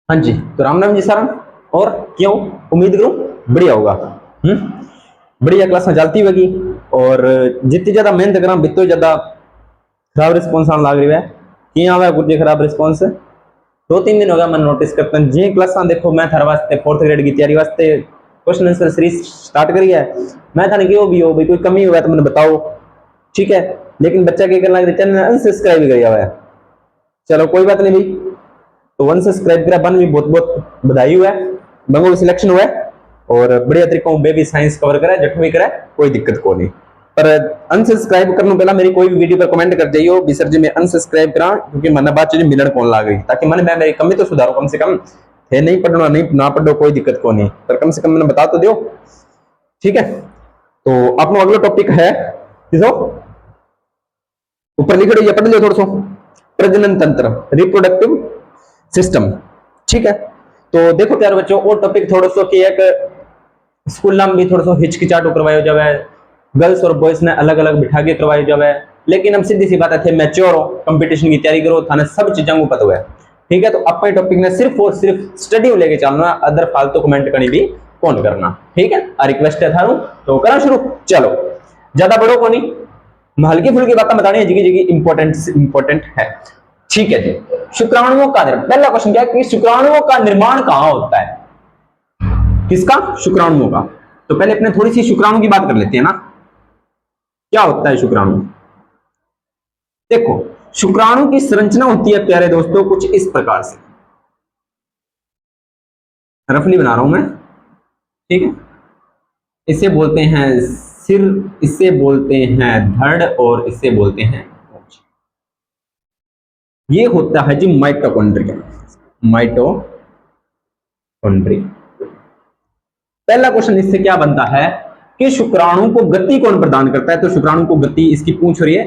हाँ जी, तो राम राम जी सर। और क्यों, उम्मीद करूं बढ़िया होगा। बढ़िया क्लास चलती होगी और जितनी ज्यादा मेहनत करा बितो ज्यादा खराब रिस्पॉन्स आने लग रहा है। कि आवे कुछ खराब रिस्पॉन्स 2-3 दिन हो गया मैं नोटिस करता हूं जी क्लासा देखो मैं थारे वास्ते 4th ग्रेड की तैयारी वास्ते क्वेश्चन आंसर सीरीज स्टार्ट करी है। मैं थाने क्यों भी हो भाई कोई कमी हुआ तो मैंने बताओ, ठीक है। लेकिन बच्चा क्या करना है, चैनल अनसब्सक्राइब कर हुआ है। चलो कोई बात नहीं भाई, तो 1 सब्सक्राइब करा बन भी बहुत बहुत बधाई हुआ है, बंगो सिलेक्शन हुआ है और बढ़िया तरीकों बेबी साइंस कवर करा जठवी करा, कोई दिक्कत को नहीं। पर अनसब्सक्राइब करने पहला मेरी कोई भी वीडियो पर कमेंट कर जाइयो भी सर जी मैं अनसब्सक्राइब करा क्योंकि मन बात चीज मिलन कौन लाग गई, ताकि मन मैं मेरी कमी तो सुधारो कम से कम। थे नहीं पढ़ना नहीं ना पढ़ो कोई दिक्कत को नहीं, पर कम से कम मैंने बता तो दियो, ठीक है। तो अपना अगला टॉपिक है किसो ऊपर लिख रही है, पढ़ लियो थोड़ा सो, प्रजनन तंत्र रिप्रोडक्टिव सिस्टम, ठीक है। तो देखो प्यारे बच्चों और टॉपिक थोड़ा सो कि एक स्कूल में भी थोड़ा सा हिचकिचाट करवाया जाए, गर्ल्स और बॉयज ने अलग अलग बिठा के करवाया जाए। लेकिन अब सीधी सी बात है, थे मैच्योर हो कंपटीशन की तैयारी करो थाने सब चीजों को पता है, ठीक है। तो अपने टॉपिक ने सिर्फ और सिर्फ स्टडी में लेके चलना, अदर फालतू कमेंट करनी भी कौन करना, ठीक है। रिक्वेस्ट है थारू तो करा शुरू। चलो ज्यादा बड़ो को नहीं, हल्की फुल्की बातें बतानी है, जिगी जिगी इंपॉर्टेंट है, ठीक है जी। शुक्राणुओं का निर्माण, पहला क्वेश्चन क्या है कि शुक्राणुओं का निर्माण कहां होता है? किसका? शुक्राणुओं का। तो पहले अपने थोड़ी सी शुक्राणु की बात कर लेते हैं ना, क्या होता है शुक्राणु। देखो शुक्राणु की संरचना होती है प्यारे दोस्तों कुछ इस प्रकार से, रफली बना रहा हूं मैं, ठीक है। इसे बोलते हैं सिर, इसे बोलते हैं धड़ और इसे बोलते हैं पूंछ। ये होता है जी माइटोकॉन्ड्रिया, माइटोकॉन्ड्रिया। पहला क्वेश्चन इससे क्या बनता है कि शुक्राणु को गति कौन प्रदान करता है? तो शुक्राणु को गति, इसकी पूंछ हो रही है,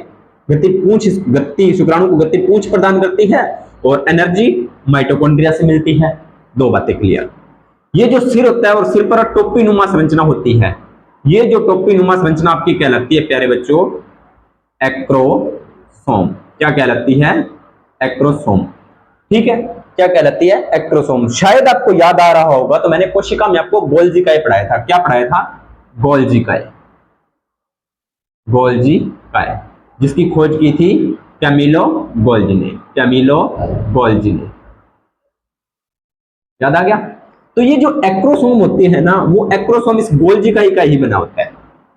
गति पूंछ, गति शुक्राणु को गति पूंछ प्रदान करती है और एनर्जी माइटोकॉन्ड्रिया से मिलती है। दो बातें क्लियर। ये जो सिर होता है और सिर पर टोपी नुमा संरचना होती है, ये जो टोपी नुमा संरचना आपकी कहलाती है प्यारे बच्चों एक्रोसोम। क्या कहलाती है? एक्रोसोम, ठीक है। क्या कहलाती है? एक्रोसोम। शायद आपको याद आ रहा होगा तो मैंने कोशिका में आपको गोल्जी काय पढ़ाया था। क्या पढ़ाया था? गोल्जी काय, गोल्जी काय, जिसकी खोज की थी कैमिलो गोल्जी ने, कैमिलो गोल्जी ने। याद आ गया? तो ये जो एक्रोसोम होते हैं ना, वो एक्रोसोम इस गोल्जी काय का ही बना होता है।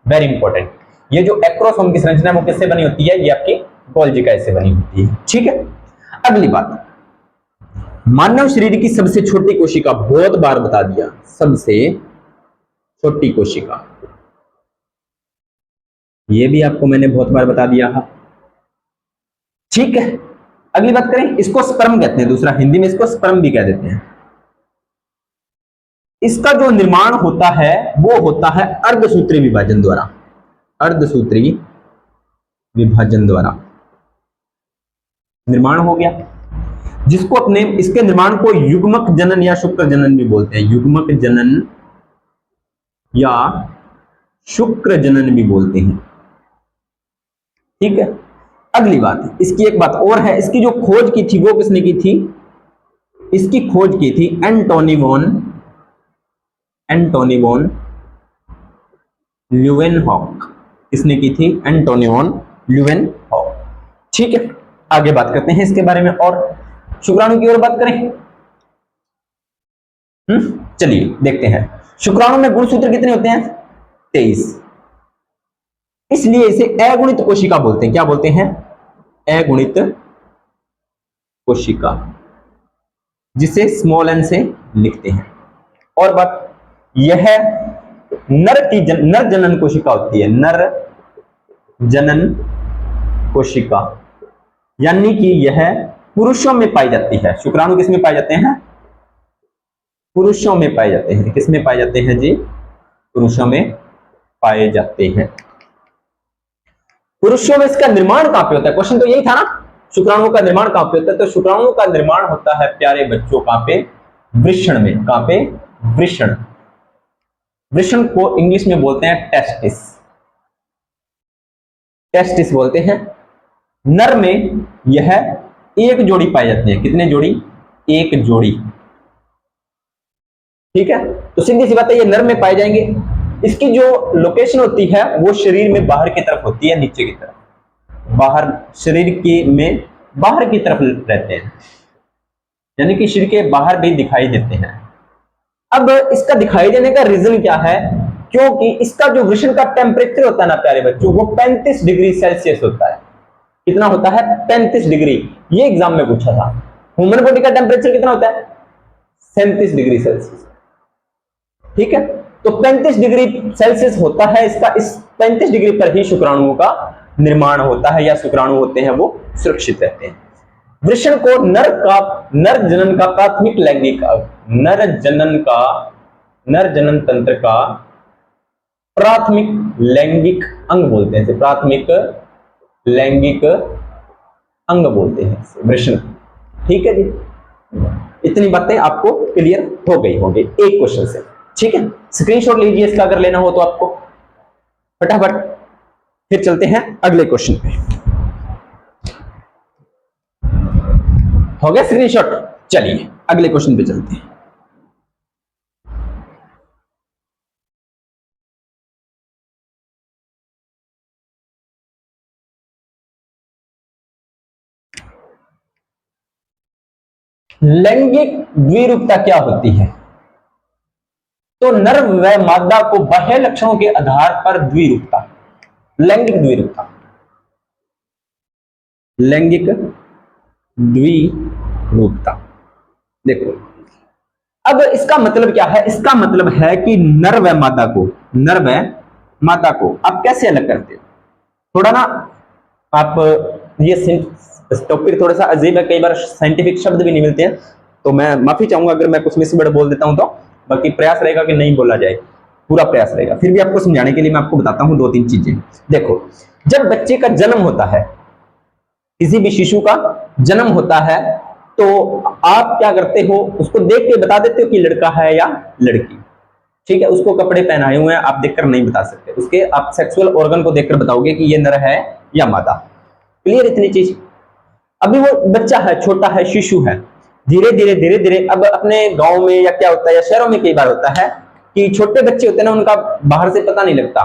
Very important. ये जो एक्रोसोम की संरचना है वो किससे बनी होती है? ये आपकी गोल्जी काय से बनी होती है, ठीक है। अगली बात, मानव शरीर की सबसे छोटी कोशिका, बहुत बार बता दिया, सबसे छोटी कोशिका, ये भी आपको मैंने बहुत बार बता दिया है, ठीक है। अगली बात करें, इसको स्पर्म कहते हैं, दूसरा हिंदी में इसको स्पर्म भी कह देते हैं। इसका जो निर्माण होता है वो होता है अर्धसूत्री विभाजन द्वारा, अर्धसूत्री विभाजन द्वारा निर्माण हो गया, जिसको अपने इसके निर्माण को युग्मक जनन या शुक्र जनन भी बोलते हैं, युग्मक जनन या शुक्र जनन भी बोलते हैं, ठीक है। अगली बात, इसकी एक बात और है, इसकी जो खोज की थी वो किसने की थी? इसकी खोज की थी Antony von, Antony von Leeuwenhoek. किसने की थी? एंटोनी वॉन ल्यूवेनहॉक, ठीक है। आगे बात करते हैं इसके बारे में और शुक्राणु की ओर बात करें। चलिए देखते हैं, शुक्राणु में गुणसूत्र कितने होते हैं? 23। इसलिए इसे अगुणित कोशिका बोलते हैं। क्या बोलते हैं? अगुणित कोशिका, जिसे स्मॉल एन से लिखते हैं। और बात यह नर जनन कोशिका होती है, नर जनन कोशिका, यानी कि यह पुरुषों में पाई जाती है। शुक्राणु किस में पाए जाते हैं? पुरुषों में पाए जाते हैं। किस में पाए जाते हैं जी? पुरुषों में पाए जाते हैं। पुरुषों में इसका निर्माण कहां पे होता है? क्वेश्चन तो यही था ना, शुक्राणु का निर्माण कहां पे होता है? तो शुक्राणु का निर्माण होता है प्यारे बच्चों कहां पे? वृषण में। कहां पे? वृषण। वृषण को इंग्लिश में बोलते हैं टेस्टिस, टेस्टिस बोलते हैं। नर में यह एक जोड़ी पाई जाती है। कितने जोड़ी? एक जोड़ी। ठीक है, तो सीधी सी बात है, ये नर्व में पाए जाएंगे। इसकी जो लोकेशन होती है वो शरीर में बाहर की तरफ होती है, नीचे की तरफ, बाहर शरीर की में बाहर की तरफ रहते हैं, यानी कि शरीर के बाहर भी दिखाई देते हैं। अब इसका दिखाई देने का रीजन क्या है? क्योंकि इसका जो वृषण का टेम्परेचर होता है ना प्यारे बच्चों, वो 35 डिग्री सेल्सियस होता है। कितना होता है? 35 डिग्री। ये एग्जाम में पूछा था। ह्यूमन बॉडी का टेम्परेचर कितना होता है? 37 डिग्री सेल्सियस। ठीक है, तो 35 डिग्री सेल्सियस होता है इसका। इस 35 डिग्री पर ही शुक्राणुओं का निर्माण होता है, या शुक्राणु होते हैं वो सुरक्षित रहते हैं। वृषण को नर जनन का प्राथमिक लैंगिक नर जनन तंत्र का प्राथमिक लैंगिक अंग बोलते हैं। प्राथमिक लैंगिक अंग बोलते हैं वृषण। ठीक है जी, इतनी बातें आपको क्लियर हो गई होंगी एक क्वेश्चन से। ठीक है, स्क्रीनशॉट लीजिए इसका अगर लेना हो तो आपको फटाफट। फिर चलते हैं अगले क्वेश्चन पे। हो गया स्क्रीनशॉट? चलिए अगले क्वेश्चन पे चलते हैं। लैंगिक द्विरूपता क्या होती है? तो नर व मादा को बाह्य लक्षणों के आधार पर द्विरूपता, लैंगिक द्विरूपता, लैंगिक द्विरूपता। देखो, अब इसका मतलब क्या है? इसका मतलब है कि नर व मादा को आप कैसे अलग करते हो? थोड़ा ना आप, ये टॉपिक थोड़ा सा अजीब है, कई बार साइंटिफिक शब्द भी नहीं मिलते हैं, तो मैं माफी चाहूंगा अगर मैं कुछ मिसवर्ड बोल देता हूं तो। बाकी प्रयास रहेगा कि नहीं बोला जाए, पूरा प्रयास रहेगा। फिर भी आपको समझाने के लिए मैं आपको बताता हूं दो तीन चीजें। देखो, जब बच्चे का जन्म होता है, किसी भी शिशु का जन्म होता है, तो आप क्या करते हो? उसको देख के बता देते हो कि लड़का है या लड़की। ठीक है, उसको कपड़े पहनाए हुए हैं, आप देखकर नहीं बता सकते। उसके आप सेक्सुअल ऑर्गन को देखकर बताओगे कि ये नर है या मादा। क्लियर इतनी चीज? अभी वो बच्चा है, छोटा है, शिशु है। धीरे धीरे अब अपने गांव में या क्या होता है, या शहरों में कई बार होता है कि छोटे बच्चे होते हैं ना, उनका बाहर से पता नहीं लगता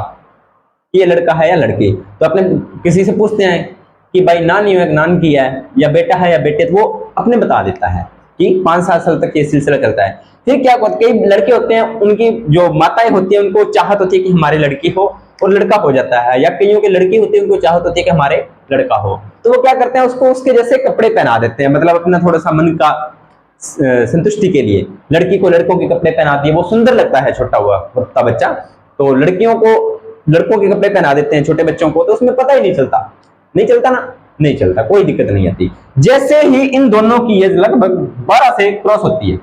कि ये लड़का है या लड़की। तो अपने किसी से पूछते हैं कि भाई नानी है, नान की है, या बेटा है या बेटे, तो वो अपने बता देता है कि 5-7 साल तक ये सिलसिला चलता है। फिर क्या होता है, कई लड़के होते हैं, उनकी जो माताएं होती है उनको चाहत होती है कि हमारी लड़की हो, और लड़का हो जाता है। या कईयों की लड़की होती है, उनको चाहत होती है कि हमारे लड़का हो, तो वो क्या करते हैं, उसको उसके जैसे कपड़े पहना देते हैं। मतलब अपना थोड़ा सा मन का संतुष्टि के लिए लड़की को लड़कों के कपड़े पहना दिए, वो सुंदर लगता है छोटा हुआ होता बच्चा। तो लड़कियों को लड़कों के कपड़े पहना देते हैं छोटे बच्चों को, तो उसमें पता ही नहीं चलता। नहीं चलता ना? नहीं चलता, कोई दिक्कत नहीं आती। जैसे ही इन दोनों की एज लगभग 12 से क्रॉस होती है,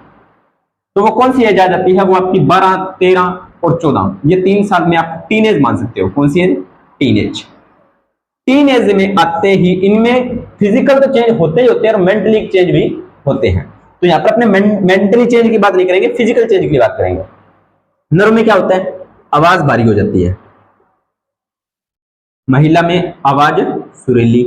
तो वो कौन सी एज आ जाती है? वो आपकी 12, 13 और 14, ये 3 साल में आप टीन एज मान सकते हो। कौन सी age? Teen age. Teen age में आते ही इनमें फिजिकल तो चेंज होते ही होते हैं, और मेंटली चेंज भी होते हैं। तो यहाँ पर अपने मेंटली चेंज की बात नहीं करेंगे, फिजिकल चेंज की बात करेंगे। नरों में क्या होता है? आवाज भारी हो जाती है, महिला में आवाज सुरीली।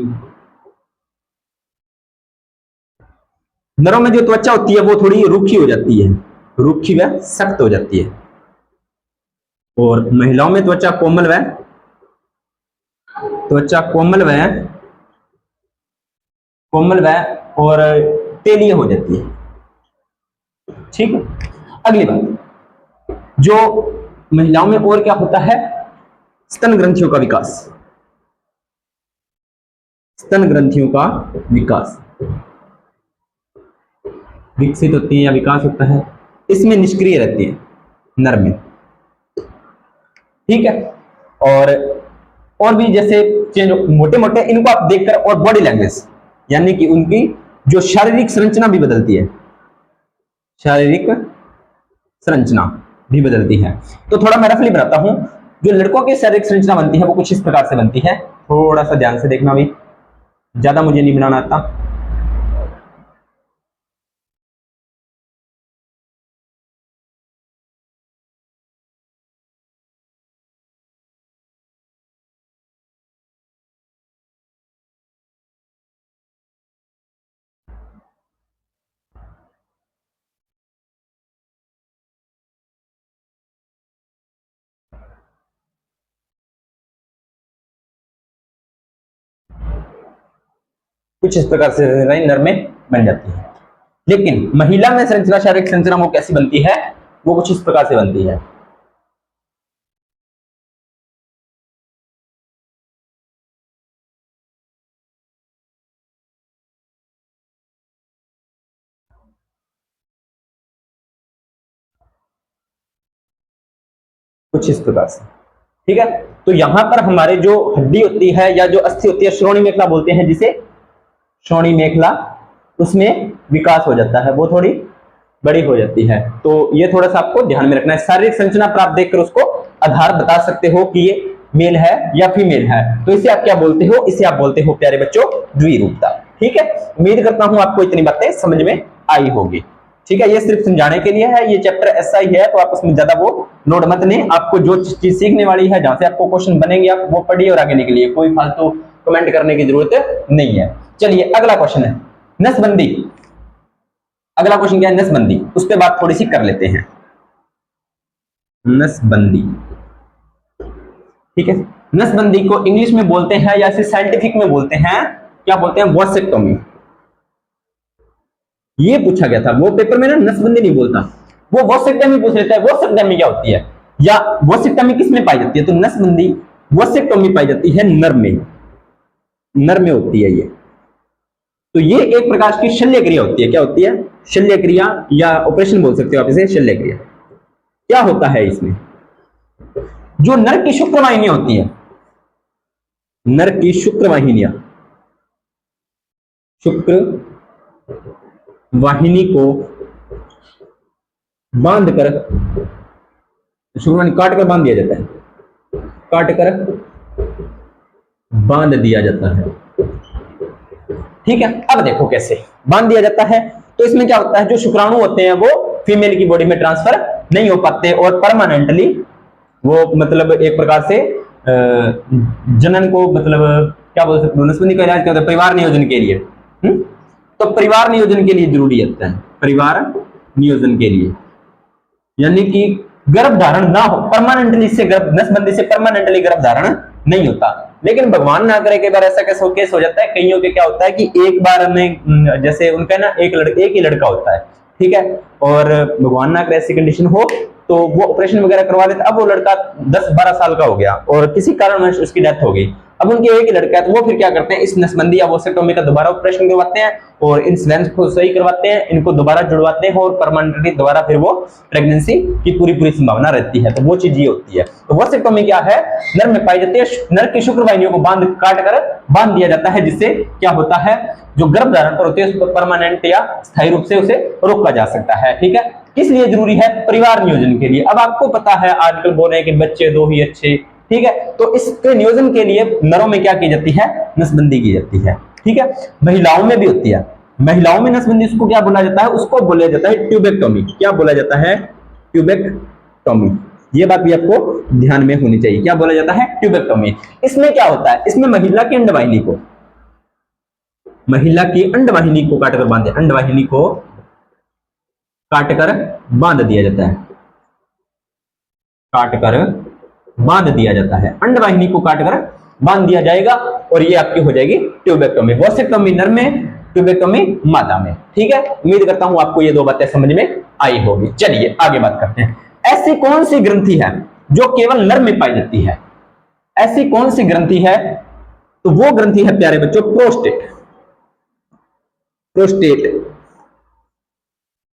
नरों में जो त्वचा होती है वो थोड़ी रूखी हो जाती है, रूखी व सख्त हो जाती है। और महिलाओं में त्वचा कोमल व और तेलीय हो जाती है। ठीक है, अगली बात, जो महिलाओं में और क्या होता है? स्तन ग्रंथियों का विकास, स्तन ग्रंथियों का विकास विकसित होती है या विकास होता है। इसमें निष्क्रिय रहती है नर में। ठीक है, और भी जैसे चेंज मोटे मोटे इनको आप देखकर, और बॉडी लैंग्वेज, यानी कि उनकी जो शारीरिक संरचना भी बदलती है, शारीरिक संरचना भी बदलती है। तो थोड़ा मैं रफली बताता हूं। जो लड़कों की शारीरिक संरचना बनती है वो कुछ इस प्रकार से बनती है, थोड़ा सा ध्यान से देखना, भी ज्यादा मुझे नहीं बनाना आता। कुछ इस प्रकार से संरचनाएं नर में बन जाती है। लेकिन महिला में संरचना, शारीरिक संरचना वो कैसी बनती है, वो कुछ इस प्रकार से बनती है। कुछ इस प्रकार से, ठीक है। तो यहां पर हमारे जो हड्डी होती है या जो अस्थि होती है, श्रोणि मेखला बोलते हैं जिसे, श्रोणि मेखला, उसमें विकास हो जाता है, वो थोड़ी बड़ी हो जाती है। तो ये थोड़ा सा आपको ध्यान में रखना है। शारीरिक संरचना पर आप देखकर उसको आधार बता सकते हो कि ये मेल है या फीमेल है। तो इसे आप क्या बोलते हो, इसे आप बोलते हो प्यारे बच्चों द्विरूपता। ठीक है, उम्मीद करता हूं आपको इतनी बातें समझ में आई होगी। ठीक है, ये सिर्फ समझाने के लिए है, ये चैप्टर ऐसा ही है, तो आप उसमें ज्यादा वो नोट मत लें। आपको जो चीज सीखने वाली है, जहां से आपको क्वेश्चन बनेंगे, आप वो पढ़िए और आगे निकलिए, कोई फालतू कमेंट करने की जरूरत नहीं है। चलिए अगला क्वेश्चन है नसबंदी। अगला क्वेश्चन क्या है, नसबंदी। उस पर बात थोड़ी सी कर लेते हैं। नसबंदी, ठीक है। नसबंदी को इंग्लिश में बोलते हैं या इसे साइंटिफिक में बोलते हैं, क्या बोलते हैं, वॉसेक्टोमी। ये पूछा गया था, वो पेपर में ना नसबंदी नहीं बोलता, वो वॉसेक्टोमी पूछ लेता है। वॉसेक्टोमी क्या होती है, या वॉसेक्टोमी किस में पाई जाती है, तो नसबंदी वॉसेक्टोमी पाई जाती है नर में, नर में होती है ये। तो ये एक प्रकार की शल्य क्रिया होती है। क्या होती है, शल्य क्रिया, या ऑपरेशन बोल सकते हो आप इसे, शल्य क्रिया। क्या होता है इसमें, जो नर की शुक्रवाहिनियां होती है, नर की शुक्रवाहिनियां, शुक्र वाहिनी को बांध कर, शुक्रवाहिनी काट कर बांध दिया जाता है, काट कर बांध दिया जाता है। ठीक है, अब देखो कैसे बांध दिया जाता है। तो इसमें क्या होता है, जो शुक्राणु होते हैं वो फीमेल की बॉडी में ट्रांसफर नहीं हो पाते और परमानेंटली वो मतलब एक प्रकार से जनन को, मतलब क्या बोल सकते हैं, नसबंदी का इलाज क्या होता है, परिवार नियोजन के लिए। तो परिवार नियोजन के लिए जरूरी होता है, परिवार नियोजन के लिए, यानी कि गर्भ धारण ना हो परमानेंटली, से गर्भ, नसबंदी से परमानेंटली गर्भ धारण नहीं होता। लेकिन भगवान ना करे कई बार ऐसा कैसे केस हो जाता है, कईयों के क्या होता है कि एक बार में, जैसे उनका ना एक ही लड़का होता है, ठीक है, और भगवान ना करे ऐसी कंडीशन हो तो वो ऑपरेशन वगैरह करवा देते। अब वो लड़का 10-12 साल का हो गया और किसी कारणवश उसकी डेथ हो गई। अब उनके एक ही लड़का है, तो वो फिर क्या करते हैं, इस नसबंदी या वॉसेक्टोमी का दोबारा ऑपरेशन करवाते हैं और इन वेन्स को सही करवाते हैं, इनको दोबारा जुड़वाते हैं और परमानेंटली दोबारा फिर वो प्रेगनेंसी की पूरी संभावना रहती है। तो वो चीज ये होती है। तो वॉसेक्टोमी क्या है, नर में पाई जाती है, नर की शुक्रवाहिनियों को काट कर बांध दिया जाता है, जिससे क्या होता है, जो गर्भ धारण पर होती है उसको परमानेंट या स्थायी रूप से उसे रोका जा सकता है। ठीक है, किस लिए जरूरी है, परिवार नियोजन के लिए। अब आपको पता है आजकल बोल रहे हैं कि बच्चे दो ही अच्छे, ठीक है, तो इसके नियोजन के लिए नरों में क्या की जाती है, नसबंदी की जाती है। ठीक है, महिलाओं में भी होती है, महिलाओं में नसबंदी, उसको क्या बोला जाता है, उसको बोला जाता है ट्यूबेक्टोमी। क्या बोला जाता है, ट्यूबेक्टोमी। ये बात भी आपको ध्यान में होनी चाहिए, क्या बोला जाता है, ट्यूबेक्टोमी। इसमें क्या होता है, इसमें महिला की अंडवाहिनी को, महिला की अंडवाहिनी को काटकर बांधे, अंडवाहिनी को काटकर बांध दिया जाता है, काटकर बांध दिया जाता है, अंडवाहिनी को काटकर बांध दिया जाएगा और ये आपकी हो जाएगी ट्यूबेक्टोमी। वॉसेक्टोमी नर में, ट्यूबेक्टोमी मादा में। ठीक है, उम्मीद करता हूं आपको ये दो बातें समझ में आई होगी। चलिए आगे बात करते हैं। ऐसी कौन सी ग्रंथि है जो केवल नर में पाई जाती है, ऐसी कौन सी ग्रंथि है, तो वो ग्रंथि है प्यारे बच्चों प्रोस्टेट। प्रोस्टेट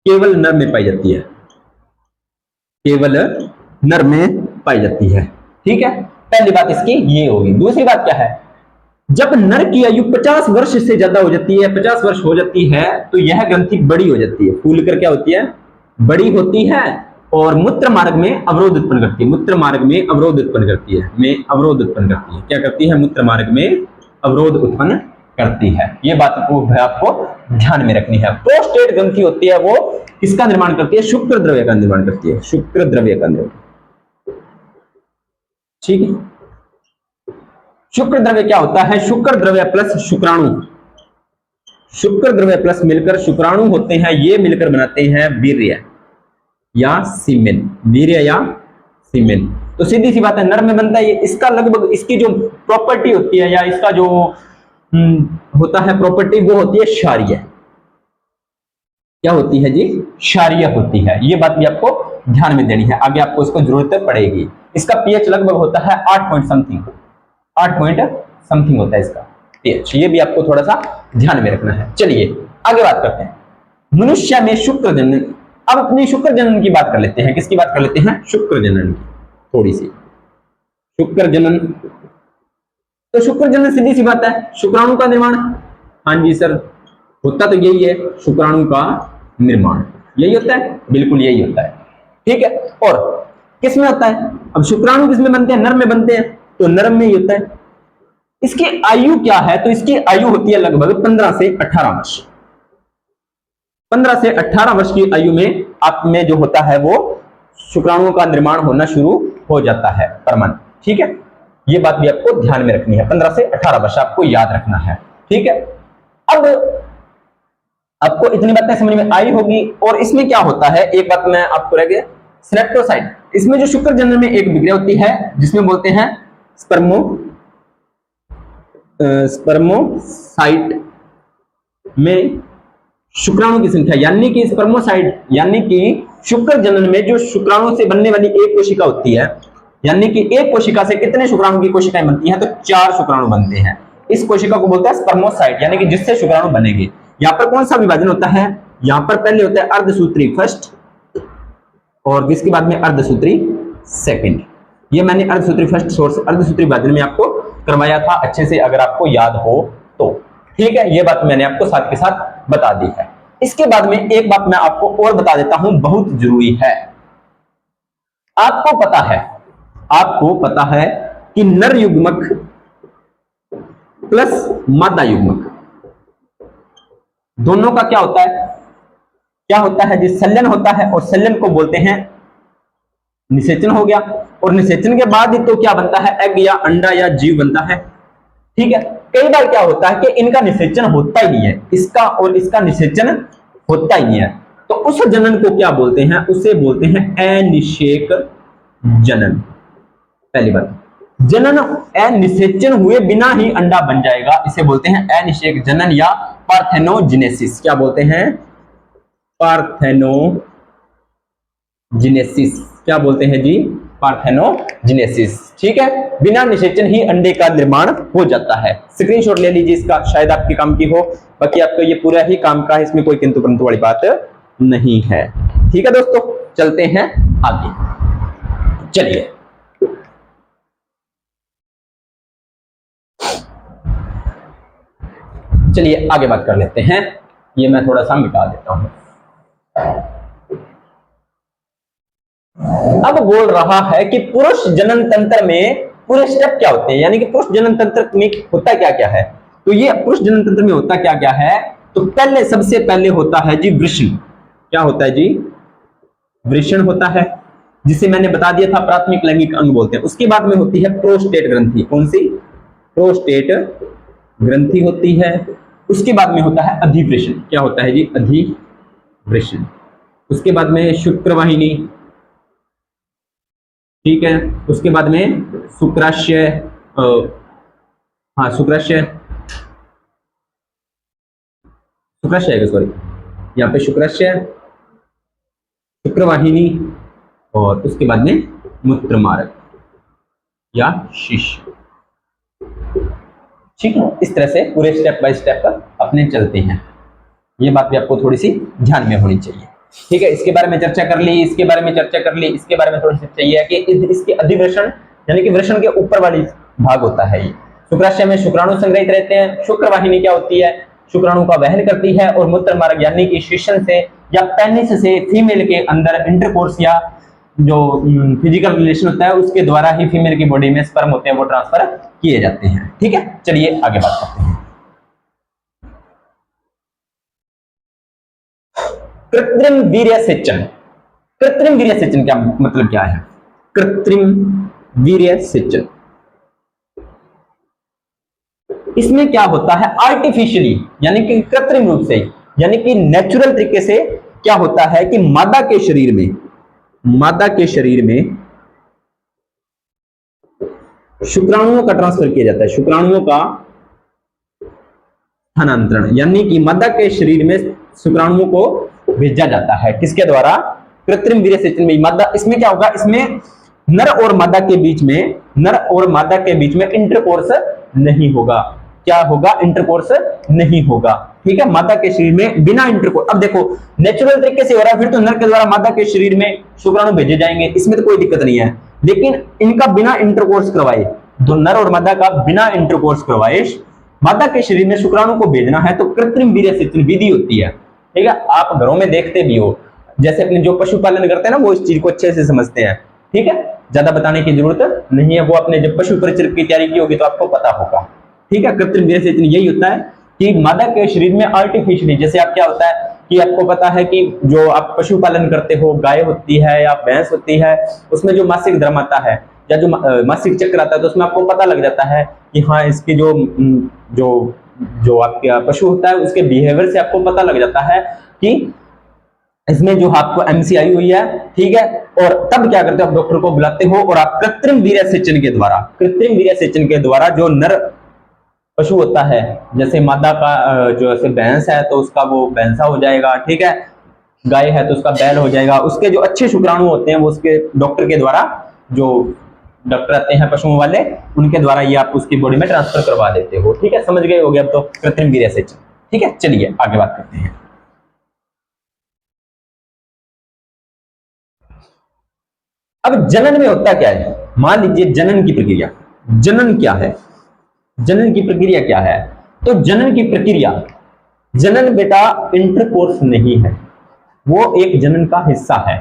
केवल नर में पाई जाती है, केवल नर में पाई जाती है। ठीक है, पहली बात इसकी ये होगी। दूसरी बात क्या है, जब नर की आयु 50 वर्ष से ज्यादा हो जाती है, 50 वर्ष हो जाती है, तो यह ग्रंथि बड़ी हो जाती है, फूल कर क्या होती है, बड़ी होती है और मूत्र मार्ग में अवरोध उत्पन्न करती है, मूत्र मार्ग में अवरोध उत्पन्न करती है, में अवरोध उत्पन्न करती है। क्या करती है, मूत्र मार्ग में अवरोध उत्पन्न करती है। ये बात आपको ध्यान में रखनी है। प्रोस्टेट ग्रंथि होती है, वो किसका निर्माण करती है, शुक्र द्रव्य का निर्माण करती है, शुक्र द्रव्य का निर्माण। ठीक है, शुक्र द्रव्य क्या होता है, शुक्र द्रव्य प्लस शुक्राणु, शुक्र द्रव्य प्लस मिलकर शुक्राणु होते हैं, ये मिलकर बनाते हैं वीर्य या सीमेन, वीर्य या सीमेन। तो सीधी सी बात है, नर में बनता है ये, इसका लगभग, इसकी जो प्रॉपर्टी होती है या इसका जो होता है प्रॉपर्टी, वो होती है क्षारीय। क्या होती है जी? क्षारीय होती है। ये बात भी आपको ध्यान में देनी है, आगे आपको इसको जरूरत पड़ेगी। इसका पीएच लगभग होता है 8 पॉइंट समथिंग, 8 पॉइंट समथिंग होता है इसका पीएच। ये भी आपको थोड़ा सा ध्यान में रखना है। चलिए आगे बात करते हैं। मनुष्य में शुक्र जनन, अब अपनी शुक्र जनन की बात कर लेते हैं। किसकी बात कर लेते हैं? शुक्र जनन की थोड़ी सी। शुक्र जनन, तो शुक्र जनन सीधी सी बात है, शुक्राणु का निर्माण। हाँ जी सर, होता तो यही है, शुक्राणु का निर्माण यही होता है, बिल्कुल यही होता है। ठीक है, और किस में होता है? अब शुक्राणु किस में बनते हैं? नर में बनते हैं, तो नर में ही होता है। इसकी आयु क्या है? तो इसकी आयु होती है लगभग 15 से 18 वर्ष। 15 से 18 वर्ष की आयु में आप में जो होता है वो शुक्राणुओं का निर्माण होना शुरू हो जाता है परमाणु। ठीक है, ये बात भी आपको ध्यान में रखनी है, 15 से 18 वर्ष आपको याद रखना है। ठीक है, अब आपको इतनी बातें समझ में आई होगी। और इसमें क्या होता है, एक बात मैं आपको रह गया, स्पेक्ट्रोसाइट। इसमें जो शुक्र जनन में एक विक्रिया होती है जिसमें बोलते हैं स्पर्मोसाइट में शुक्राणु की संख्या, यानी कि स्पर्मोसाइट यानी कि शुक्र जनन में जो शुक्राणु से बनने वाली एक कोशिका होती है, यानी कि एक कोशिका से कितने शुक्राणु की कोशिकाएं बनती हैं? तो 4 शुक्राणु बनते हैं। इस कोशिका को बोलते हैं स्पर्मोसाइट, यानी कि जिससे शुक्राणु बनेंगे। यहां पर कौन सा विभाजन होता है? यहां पर पहले होता है अर्धसूत्री फर्स्ट, और इसके बाद में अर्धसूत्री सेकंड। ये मैंने अर्धसूत्री फर्स्ट सोर्स अर्धसूत्री विभाजन में आपको करवाया था अच्छे से, अगर आपको याद हो तो। ठीक है, ये बात मैंने आपको साथ के साथ बता दी है। इसके बाद में एक बात मैं आपको और बता देता हूं, बहुत जरूरी है। आपको पता है कि नर युग्मक प्लस मादा युग्मक दोनों का क्या होता है? क्या होता है जी? संलयन होता है, और संलयन को बोलते हैं निषेचन हो गया। और निषेचन के बाद ही तो क्या बनता है? एग या अंडा या जीव बनता है। ठीक है, कई बार क्या होता है कि इनका निषेचन होता ही नहीं है, इसका और इसका निषेचन होता ही नहीं है, तो उस जनन को क्या बोलते हैं? उसे बोलते हैं अनिषेक जनन। पहली बात, जनन अनिषेचन हुए बिना ही अंडा बन जाएगा, इसे बोलते हैं अनिषेक जनन या पार्थेनोजेनेसिस। क्या बोलते हैं? पार्थेनोजेनेसिस। क्या बोलते हैं जी? पार्थेनोजेनेसिस। ठीक है, बिना निषेचन ही अंडे का निर्माण हो जाता है। स्क्रीनशॉट ले लीजिए इसका, शायद आपके काम की हो। बाकी आपको ये पूरा ही काम का है, इसमें कोई किंतु परंतु वाली बात नहीं है। ठीक है दोस्तों, चलते हैं आगे। चलिए आगे बात कर लेते हैं। ये मैं थोड़ा सा मिटा देता हूं। अब बोल रहा है कि पुरुष जनन तंत्र में पूरे स्टेप क्या होते हैं, यानी कि पुरुष जनन तंत्र में होता क्या क्या है। तो ये पुरुष जनन तंत्र में होता क्या क्या है, तो पहले सबसे पहले होता है जी वृषण। क्या होता है जी? वृषण होता है, जिसे मैंने बता दिया था प्राथमिक लैंगिक अंग बोलते हैं। उसके बाद में होती है प्रोस्टेट ग्रंथि। कौन सी? प्रोस्टेट ग्रंथि होती है। उसके बाद में होता है अधिवृषण। क्या होता है जी? अधिवृषण। उसके बाद में शुक्रवाहिनी। ठीक है, उसके बाद में शुक्राशय, शुक्राशय है, सॉरी, यहाँ पे शुक्राशय, शुक्रवाहिनी, और उसके बाद में मूत्रमार्ग या शिश्न। ठीक है, इस तरह से पूरे स्टेप बाय स्टेप अपने चलते हैं। ये बात भी आपको थोड़ी सी ध्यान में होनी चाहिए। ठीक है, इसके बारे में चर्चा कर ली, इसके बारे में चर्चा कर ली, इसके बारे में थोड़ी सी चाहिए कि इसके अधिवृषण यानी कि वृषण के ऊपर वाली भाग होता है। ये शुक्राशय में शुक्राणु संग्रहित रहते हैं। शुक्रवाहिनी क्या होती है? शुक्राणु का वहन करती है। और मूत्रमार्ग यानी कि शिश्न से या पेनिस से फीमेल के अंदर इंटरकोर्स या जो फिजिकल रिलेशन होता है उसके द्वारा ही फीमेल की बॉडी में स्पर्म होते हैं वो ट्रांसफर किए जाते हैं। ठीक है, चलिए आगे बात करते हैं। कृत्रिम वीर्यसेचन। कृत्रिम वीर्यसेचन क्या मतलब क्या है? कृत्रिम वीर्यसेचन, इसमें क्या होता है? आर्टिफिशियली यानी कि कृत्रिम रूप से, यानी कि नेचुरल तरीके से क्या होता है कि मादा के शरीर में शुक्राणुओं का ट्रांसफर किया जाता है। शुक्राणुओं का स्थानांतरण, यानी कि मादा के शरीर में शुक्राणुओं को भेजा जाता है किसके द्वारा? कृत्रिम वीर्य सेचन में। मादा, इसमें क्या होगा, इसमें नर और मादा के बीच में, नर और मादा के बीच में इंटरकोर्स नहीं होगा। क्या होगा? इंटरकोर्स नहीं होगा। ठीक है, मादा के शरीर में बिना इंटरकोर्स। अब देखो नेचुरल तरीके से हो रहा है, फिर तो नर के द्वारा मादा के शरीर में शुक्राणु भेजे जाएंगे, इसमें तो कोई दिक्कत नहीं है। लेकिन इनका बिना इंटरकोर्स करवाए, दो नर और मादा का बिना इंटरकोर्स करवाए मादा के शरीर में शुक्राणु को भेजना है, तो कृत्रिम वीर्य सेचन विधि होती है। ठीक है, आप घरों में देखते भी हो, जैसे अपने जो पशुपालन करते हैं ना, वो इस चीज को अच्छे से समझते हैं। ठीक है, ज्यादा बताने की जरूरत नहीं है, वो आपने जब पशु परिचर्या की तैयारी की होगी तो आपको पता होगा। ठीक है, कृत्रिम वीर्य सेचन यही होता है कि मादा के शरीर में आर्टिफिशियली, जैसे आप क्या होता है कि आपको पता है कि जो आप पशुपालन करते हो, गाय होती है या भैंस होती है, उसमें जो मासिक धर्म आता है या जो मासिक चक्र आता है, तो उसमें आपको पता लग जाता है कि हाँ, इसके जो जो जो आपका पशु होता है उसके बिहेवियर से आपको पता लग जाता है कि इसमें जो आपको एमसी आई हुई है। ठीक है, और तब क्या करते हो, आप डॉक्टर को बुलाते हो और आप कृत्रिम वीर्य सेचन के द्वारा, कृत्रिम वीर्य सेचन के द्वारा जो नर पशु होता है, जैसे मादा का जो ऐसे भैंस है तो उसका वो भैंसा हो जाएगा। ठीक है, गाय है तो उसका बैल हो जाएगा। उसके जो अच्छे शुक्राणु होते हैं वो उसके डॉक्टर के द्वारा, जो डॉक्टर आते हैं पशुओं वाले, उनके द्वारा ये आप उसकी बॉडी में ट्रांसफर करवा देते हो। ठीक है, समझ गए होगे अब तो कृत्रिम वीर्य सेचन। ठीक है, चलिए आगे बात करते हैं। अब जनन में होता क्या है, मान लीजिए जनन की प्रक्रिया, जनन क्या है, जनन की प्रक्रिया क्या है? तो जनन की प्रक्रिया, जनन बेटा इंटरकोर्स नहीं है, वो एक जनन का हिस्सा है।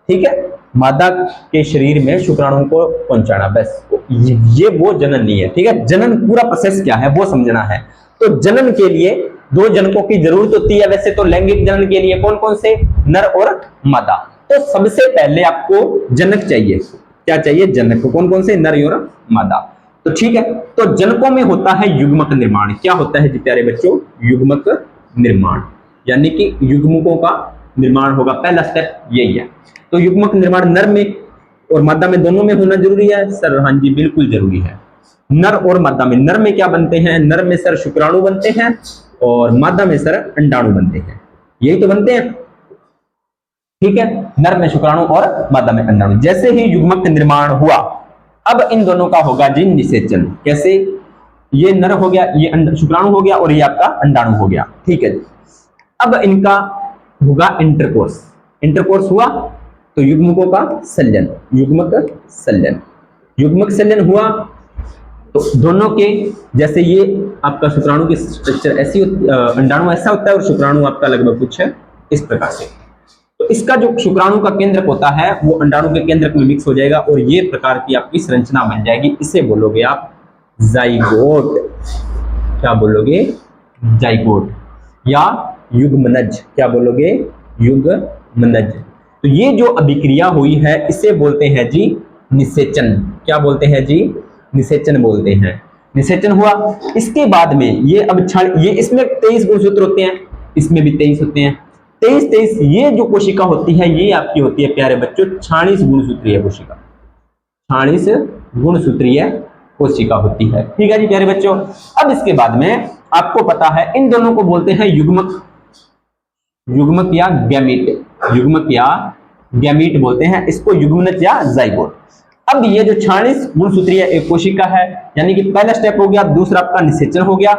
ठीक है, मादा के शरीर में शुक्राणुओं को पहुंचाना, बस ये वो जनन नहीं है। ठीक है, जनन पूरा प्रोसेस क्या है वो समझना है। तो जनन के लिए दो जनकों की जरूरत होती है। वैसे तो लैंगिक जनन के लिए कौन कौन से? नर और मादा। तो सबसे पहले आपको जनक चाहिए। क्या चाहिए? जनक। कौन कौन से? नर और मादा। तो ठीक है, तो जनकों में होता है युग्मक निर्माण। क्या होता है जी प्यारे बच्चों? युग्मक निर्माण, यानी कि युग्मकों का निर्माण होगा, पहला स्टेप यही है। तो युग्मक निर्माण नर में और मादा में, दोनों में होना जरूरी है सर? हाँ जी, बिल्कुल जरूरी है। नर और मादा में, नर में क्या बनते हैं? नर में सर शुक्राणु बनते हैं और मादा में सर अंडाणु बनते हैं, यही तो बनते हैं। ठीक है, नर में शुक्राणु और मादा में अंडाणु। जैसे ही युग्मक निर्माण हुआ, अब इन दोनों का होगा जी निषेचन। कैसे? ये नर हो गया, ये शुक्राणु हो गया और ये आपका अंडाणु हो गया। ठीक है, अब इनका होगा इंटरकोर्स। इंटरकोर्स हुआ तो युग्मकों का संलयन, युग्मक संलयन, युग्मक संलयन हुआ तो दोनों के, जैसे ये आपका शुक्राणु की स्ट्रक्चर ऐसी होती, अंडाणु ऐसा होता है और शुक्राणु आपका लगभग कुछ है इस प्रकार से। तो इसका जो शुक्राणु का केंद्रक होता है वो अंडाणु के केंद्रक में मिक्स हो जाएगा और ये प्रकार की आपकी संरचना बन जाएगी। इसे बोलोगे आप जाइगोट। क्या बोलोगे? जाइगोट या युग्मनज। क्या बोलोगे? युग्मनज। तो ये जो अभिक्रिया हुई है इसे बोलते हैं जी निषेचन। क्या बोलते हैं जी? निषेचन बोलते हैं। निषेचन हुआ, इसके बाद में ये अब ये इसमें 23 गुणसूत्र होते हैं, इसमें भी 23 होते हैं। 23 ये जो कोशिका होती है ये आपकी होती है प्यारे बच्चों 46 गुणसूत्रीय कोशिका। 46 गुणसूत्रीय कोशिका होती है। ठीक है जी प्यारे बच्चों। अब इसके बाद में आपको पता है इन दोनों को बोलते हैं युग्मक, युग्मक या गैमीट, युग्मक या गैमीट बोलते हैं इसको, युग्मनज या जाइगोट। अब ये जो 46 गुणसूत्रीय एक कोशिका है, यानी कि पहला स्टेप हो गया, दूसरा आपका निषेचन हो गया,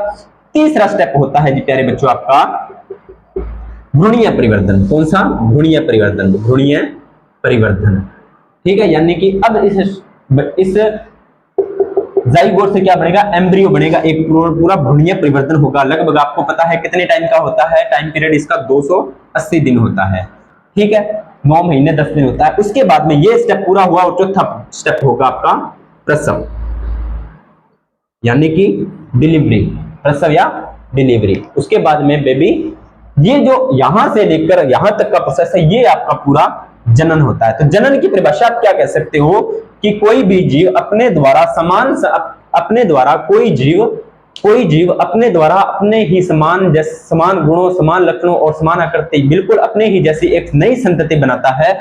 तीसरा स्टेप होता है जी प्यारे बच्चों आपका भ्रूणीय परिवर्धन। कौन सा? भ्रूणीय परिवर्धन, भ्रूणीय परिवर्धन। ठीक है, यानी कि अब इस जाइगोट से क्या बनेगा? एम्ब्रियो बनेगा, एक पूरा भ्रूणीय परिवर्तन होगा। लगभग आपको पता है कितने टाइम का होता है? टाइम पीरियड इसका 280 दिन होता है। ठीक है, 9 महीने 10 दिन होता है। उसके बाद में ये स्टेप पूरा हुआ और चौथा स्टेप होगा आपका प्रसव, यानी कि डिलीवरी, प्रसव या डिलीवरी। उसके बाद में बेबी, ये जो यहां से लेकर यहां तक का प्रोसेस है ये आपका पूरा जनन होता है। तो जनन की परिभाषा आप क्या कह सकते हो कि कोई भी जीव अपने द्वारा अपने द्वारा कोई जीव अपने द्वारा अपने ही समान गुणों, समान लक्षणों और समान आकृति, बिल्कुल अपने ही जैसी एक नई संतति बनाता है।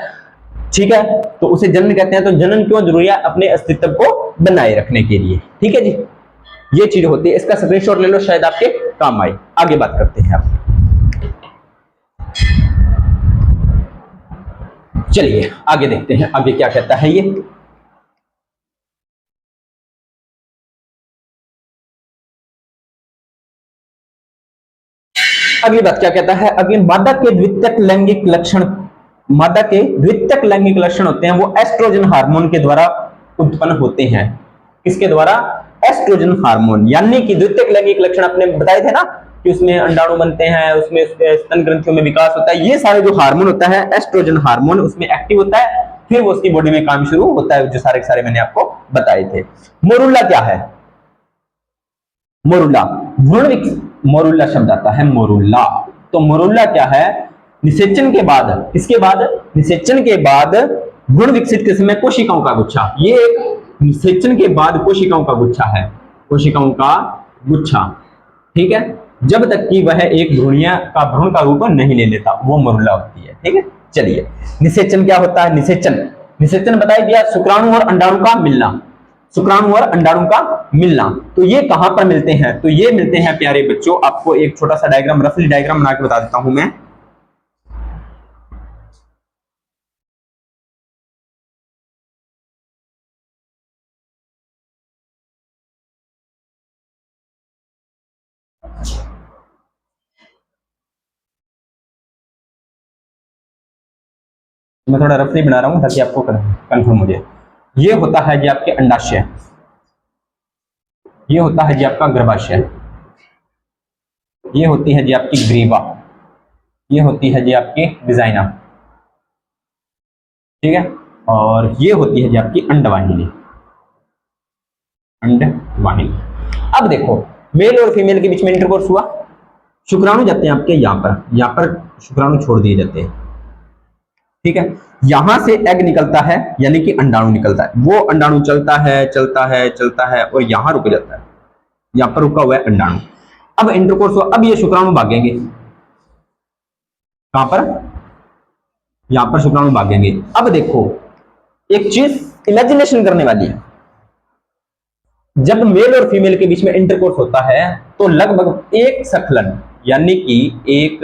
ठीक है, तो उसे जनन कहते हैं। तो जनन क्यों जरूरी है? अपने अस्तित्व को बनाए रखने के लिए। ठीक है जी। ये चीज होती है। इसका स्क्रीनशॉट ले लो, शायद आपके काम आए। आगे बात करते हैं आप। चलिए आगे देखते हैं आगे क्या कहता है ये। अगली बात क्या कहता है, अगली मादा के द्वितीयक लैंगिक लक्षण, मादा के द्वितीयक लैंगिक लक्षण होते हैं वो एस्ट्रोजन हार्मोन के द्वारा उत्पन्न होते हैं। किसके द्वारा? Estrogen hormone. यानी कि द्वितीयक लैंगिक लक्षण आपने बताए थे ना कि उसमें अंडाणु बनते हैं, उसमें स्तन ग्रंथियों में विकास होता है, ये सारे जो हार्मोन होता है एस्ट्रोजन हार्मोन उसमें एक्टिव होता है, फिर वो उसकी बॉडी में काम शुरू होता है, जो सारे के सारे मैंने आपको बताए थे। मोरुला क्या है? मोरुला मोरुला शब्द आता है मोरुला। तो मोरुला क्या है? निषेचन के बाद, इसके बाद निषेचन के बाद गुण विकसित किस्म में कोशिकाओं का गुच्छा। ये एक निषेचन के बाद कोशिकाओं का गुच्छा है, कोशिकाओं का गुच्छा, ठीक है, जब तक कि वह एक भ्रूण का रूप नहीं ले लेता, वो मोरुला होती है। ठीक है, चलिए निषेचन क्या होता है? निषेचन बताई दिया, शुक्राणु और अंडाणु का मिलना, शुक्राणु और अंडाणु का मिलना। तो ये कहां पर मिलते हैं? तो ये मिलते हैं प्यारे बच्चों, आपको एक छोटा सा डायग्राम, रफली डायग्राम बना के बता देता हूं मैं। मैं थोड़ा रफली बना रहा हूं ताकि आपको कंफर्म हो जाए। ये होता है जी आपके अंडाशय, ये होता है जी आपका गर्भाशय, ये होती है जी आपकी ग्रीवा, ये होती है जी आपकी विजाइना, ठीक है, और ये होती है जी आपकी अंडवाहिनी, अंडवाहिनी। अब देखो मेल और फीमेल के बीच में इंटरकोर्स हुआ, शुक्राणु जाते हैं आपके यहां पर शुक्राणु छोड़ दिए जाते हैं, ठीक है, यहां से एग निकलता है यानी कि अंडाणु निकलता है, वो अंडाणु चलता है चलता है चलता है और यहां रुक जाता है, यहां पर रुका हुआ है अंडाणु। अब इंटरकोर्स हुआ, अब ये शुक्राणु भागेंगे कहां पर? यहां पर शुक्राणु भागेंगे। अब देखो एक चीज इमेजिनेशन करने वाली है, जब मेल और फीमेल के बीच में इंटरकोर्स होता है तो लगभग एक स्खलन, यानी कि एक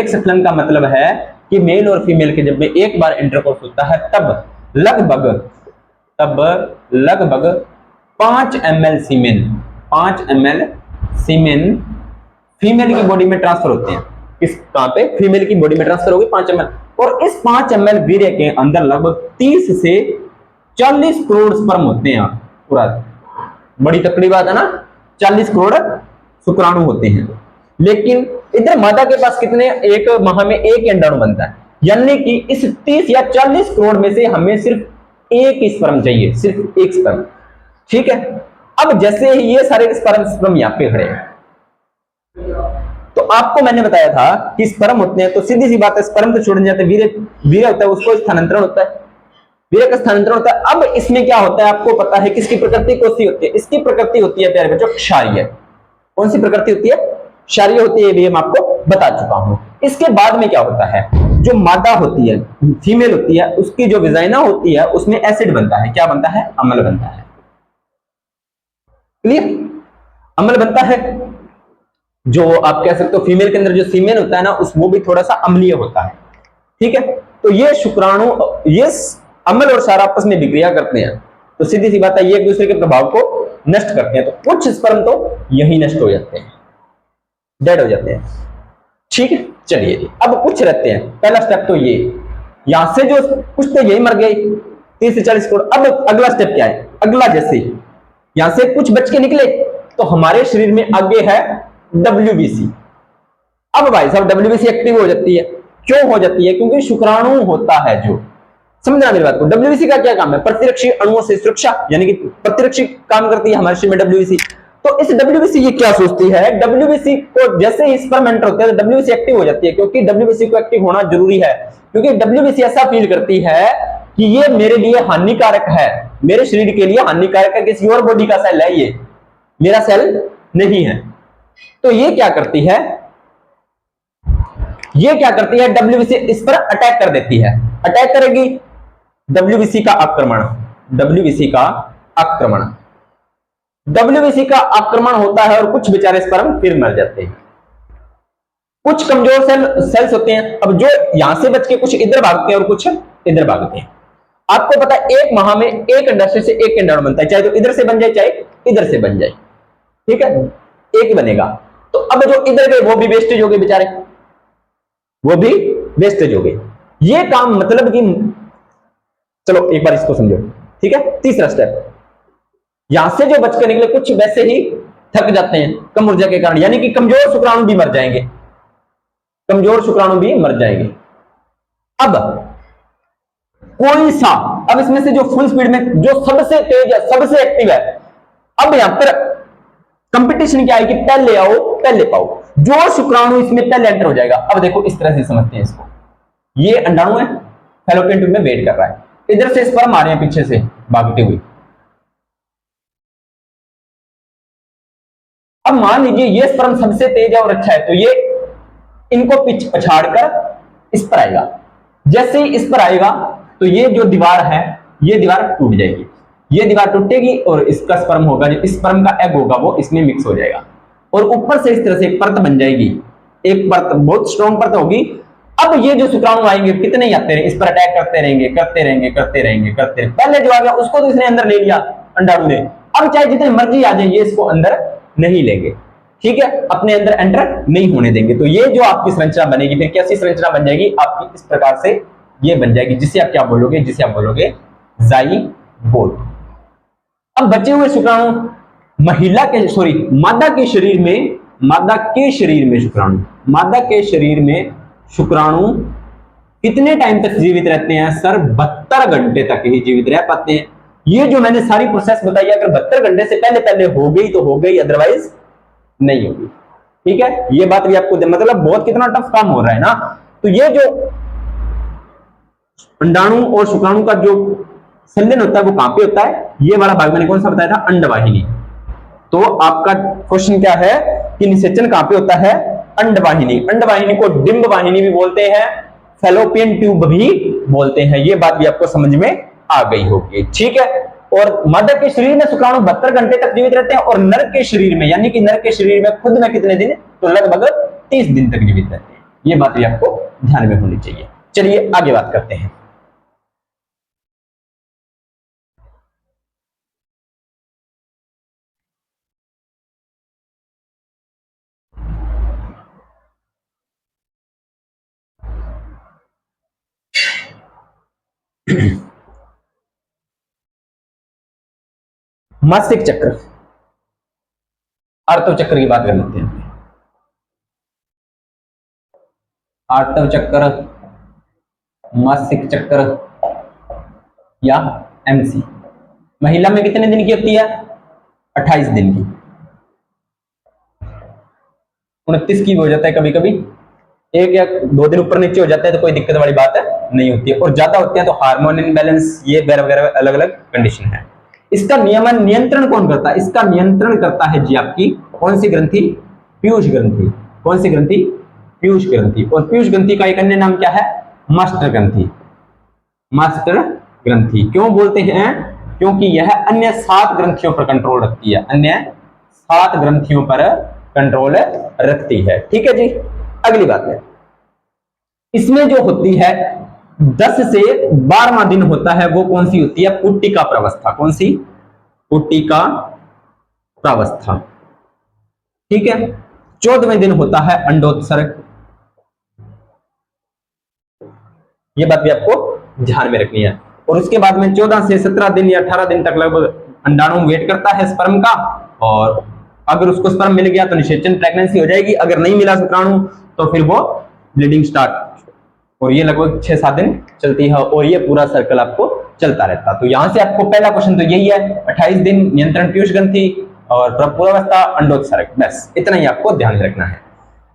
स्खलन का मतलब है कि मेल और फीमेल के जब में एक बार इंटरकोर्स होता है तब लगभग 5 ml सीमेन फीमेल की बॉडी में ट्रांसफर होते हैं। किस कहां पे? फीमेल की बॉडी में ट्रांसफर होगी 5 ml, और इस 5 ml वीर्य के अंदर लगभग 30 से 40 करोड़ स्पर्म होते हैं। पूरा बड़ी तकड़ी बात है ना, 40 करोड़ शुक्राणु होते हैं। लेकिन इधर मादा के पास कितने? एक माह में एक अंडाणु बनता है, यानी कि इस 30 या 40 करोड़ में से हमें सिर्फ एक ही स्पर्म चाहिए, सिर्फ एक स्पर्म, ठीक है। अब जैसे ही ये सारे स्पर्म यहाँ पे खड़े हैं, तो आपको मैंने बताया था कि स्पर्म होते हैं, तो सीधी सी बात है स्पर्म तो छोड़ने जाते हैं, वीर्य होता है, उसको स्थानांतरण होता है, वीर्य का स्थानांतरण होता है। अब इसमें क्या होता है आपको पता है, किसकी प्रकृति कौन सी होती है? इसकी प्रकृति होती है प्यारे बच्चों क्षारीय। कौन सी प्रकृति होती है? क्षारीय होती है, ये मैं आपको बता चुका हूं। इसके बाद में क्या होता है, जो मादा होती है, फीमेल होती है, उसकी जो विजाइना होती है उसमें एसिड बनता है। क्या बनता है? अम्ल बनता है। क्लियर? अम्ल बनता है, जो आप कह सकते हो फीमेल के अंदर जो सीमेन होता है ना, उस वो भी थोड़ा सा अम्लीय होता है, ठीक है। तो ये शुक्राणु, ये अम्ल और क्षार आपस में विक्रिया करते हैं, तो सीधी सी बात है ये एक दूसरे के प्रभाव को नष्ट करते हैं। तो कुछ स्पर्म तो यही नष्ट हो जाते हैं, डेड हो जाते हैं, ठीक है। चलिए जी, अब कुछ रहते हैं, पहला स्टेप तो ये, यहां से जो कुछ तो यही मर गए 30 से 40 करोड़। अब अगला स्टेप क्या है? अगला जैसे यहां से कुछ बच के निकले तो हमारे शरीर में आगे है WBC। अब भाई साहब WBC एक्टिव हो जाती है। क्यों हो जाती है? क्योंकि शुक्राणु होता है जो, समझना मेरी बात को, WBC का क्या काम है? प्रतिरक्षी अणुओं से सुरक्षा, यानी कि प्रतिरक्षी काम करती है हमारे शरीर में WBC। तो इस WBC ये क्या सोचती है? WBC को जैसे ही स्पर्म एंटर होते हैं तो WBC एक्टिव हो जाती है, क्योंकि WBC को एक्टिव होना जरूरी है, क्योंकि WBC ऐसा फील करती है कि ये मेरे लिए हानिकारक है, मेरे शरीर के लिए हानिकारक है, किसी और बॉडी का सेल है, ये मेरा सेल नहीं है। तो ये क्या करती है? ये क्या करती है? WBC इस पर अटैक कर देती है। अटैक करेगी, WBC का आक्रमण, WBC का आक्रमण, डब्ल्यूबीसी का आक्रमण होता है और कुछ बेचारे स्पर्म फिर मर जाते हैं। कुछ कमजोर सेल्स होते हैं, अब जो यहां से बच के कुछ इधर भागते हैं और कुछ इधर भागते हैं। आपको पता है एक माह में एक अंडाशय से एक अंडाणु बनता है, चाहे तो इधर से बन जाए चाहे इधर से बन जाए, ठीक है, एक ही बनेगा। तो अब जो इधर गए वो भी वेस्टेज हो गए बेचारे, वो भी वेस्टेज हो गए। ये काम मतलब कि चलो एक बार इसको समझो, ठीक है। तीसरा स्टेप, यहां से जो बचकर निकले कुछ वैसे ही थक जाते हैं कम ऊर्जा के कारण, यानी कि कमजोर शुक्राणु भी मर जाएंगे, कमजोर शुक्राणु भी मर जाएंगे। अब कोई सा, अब इसमें से जो फुल स्पीड में जो सबसे तेज है सबसे एक्टिव है, अब यहां पर कंपटीशन क्या है कि पहले आओ पहले पाओ, जो शुक्राणु इसमें पहले एंटर हो जाएगा। अब देखो इस तरह से समझते हैं इसको, ये अंडाणु है, फैलोपियन ट्यूब में वेट कर रहा है, इधर से स्पर्म आ रहे हैं पीछे से भागते हुए। अब मान लीजिए ये स्पर्म सबसे तेज है और अच्छा है, तो ये इनको पछाड़कर इस पर आएगा। जैसे ही इस पर आएगा तो ये जो दीवार है ये दीवार टूट जाएगी, ये दीवार टूटेगी और इसका स्पर्म होगा, जो स्पर्म का एग होगा वो इसमें मिक्स हो जाएगा और ऊपर से इस तरह से एक परत बन जाएगी, एक परत बहुत स्ट्रॉन्ग परत होगी। अब ये जो शुक्राणु आएंगे कितने ही आते रहे, इस पर अटैक करते रहेंगे करते रहेंगे करते रहेंगे करते रहेंगे। पहले जो आ गया उसको तो इसने अंदर ले लिया अंडाणु ने, अब चाहे जितने मर्जी आ जाए ये इसको अंदर नहीं लेंगे, ठीक है, अपने अंदर एंटर नहीं होने देंगे। तो ये जो आपकी संरचना बनेगी, फिर कैसी संरचना बन जाएगी आपकी, इस प्रकार से ये बन जाएगी, जिसे आप क्या बोलोगे, जिसे आप बोलोगे जाइगोट। अब बचे हुए शुक्राणु महिला के मादा के शरीर में, मादा के शरीर में शुक्राणु, मादा के शरीर में शुक्राणु कितने टाइम तक जीवित रहते हैं सर? 72 घंटे तक ही जीवित रह पाते हैं। ये जो मैंने सारी प्रोसेस बताई, अगर 72 घंटे से पहले पहले हो गई तो हो गई, अदरवाइज नहीं होगी, ठीक है। ये बात भी आपको मतलब बहुत कितना टफ काम हो रहा है ना। तो ये जो अंडाणु और शुक्राणु का जो संलयन होता है वो कहां पे होता है, ये वाला भाग मैंने कौन सा बताया था, अंडवाहिनी। तो आपका क्वेश्चन क्या है कि निषेचन कहां पे होता है, अंडवाहिनी। अंडवाहिनी को डिंब वाहिनी भी बोलते हैं, फैलोपियन ट्यूब भी बोलते हैं। ये बात भी आपको समझ में आ गई होगी, ठीक है। और मादा के शरीर में शुक्राणु 72 घंटे तक जीवित रहते हैं और नर के शरीर में, यानी कि नर के शरीर में खुद में कितने दिन, तो लगभग 30 दिन तक जीवित रहते हैं। ये बात भी आपको ध्यान में होनी चाहिए। चलिए आगे बात करते हैं। मासिक चक्र, आर्तव चक्र की बात कर लेते हैं। आर्तव चक्र, मासिक चक्र या एमसी महिला में कितने दिन की होती है, 28 दिन की। 29 की भी हो जाता है कभी कभी, एक या 2 दिन ऊपर नीचे हो जाता है तो कोई दिक्कत वाली बात है नहीं होती है, और ज्यादा होती है तो हार्मोन इनबैलेंस, ये वगैरह अलग अलग कंडीशन है। इसका नियमन नियंत्रण कौन करता है, इसका नियंत्रण करता है जी आपकी कौन सी ग्रंथि, पीयूष ग्रंथि। कौन सी ग्रंथि, पीयूष ग्रंथि। और पीयूष ग्रंथि का एक अन्य नाम क्या है, मास्टर ग्रंथि। मास्टर ग्रंथि क्यों बोलते हैं, क्योंकि यह अन्य 7 ग्रंथियों पर कंट्रोल रखती है, अन्य 7 ग्रंथियों पर कंट्रोल रखती है, ठीक है जी। अगली बात है, इसमें जो होती है 10 से 12वां दिन होता है, वो कौन सी होती है, पुट्टिका प्रावस्था। कौन सी, पुट्टिका प्रावस्था, ठीक है। 14वें दिन होता है अंडोत्सर्ग। ये बात भी आपको ध्यान में रखनी है। और उसके बाद में 14 से 17 दिन या 18 दिन तक लगभग अंडाणु वेट करता है स्पर्म का, और अगर उसको स्पर्म मिल गया तो निषेचन प्रेगनेंसी हो जाएगी, अगर नहीं मिला शुक्राणु तो फिर वो ब्लीडिंग स्टार्ट, और ये लगभग 6-7 दिन चलती है, और ये पूरा सर्कल आपको चलता रहता। तो यहां से आपको पहला क्वेश्चन तो यही है, 28 दिन नियंत्रण पीयूष ग्रंथि और पूर्वावस्था अंडोत्सर्ग, बस इतना ही आपको ध्यान रखना है।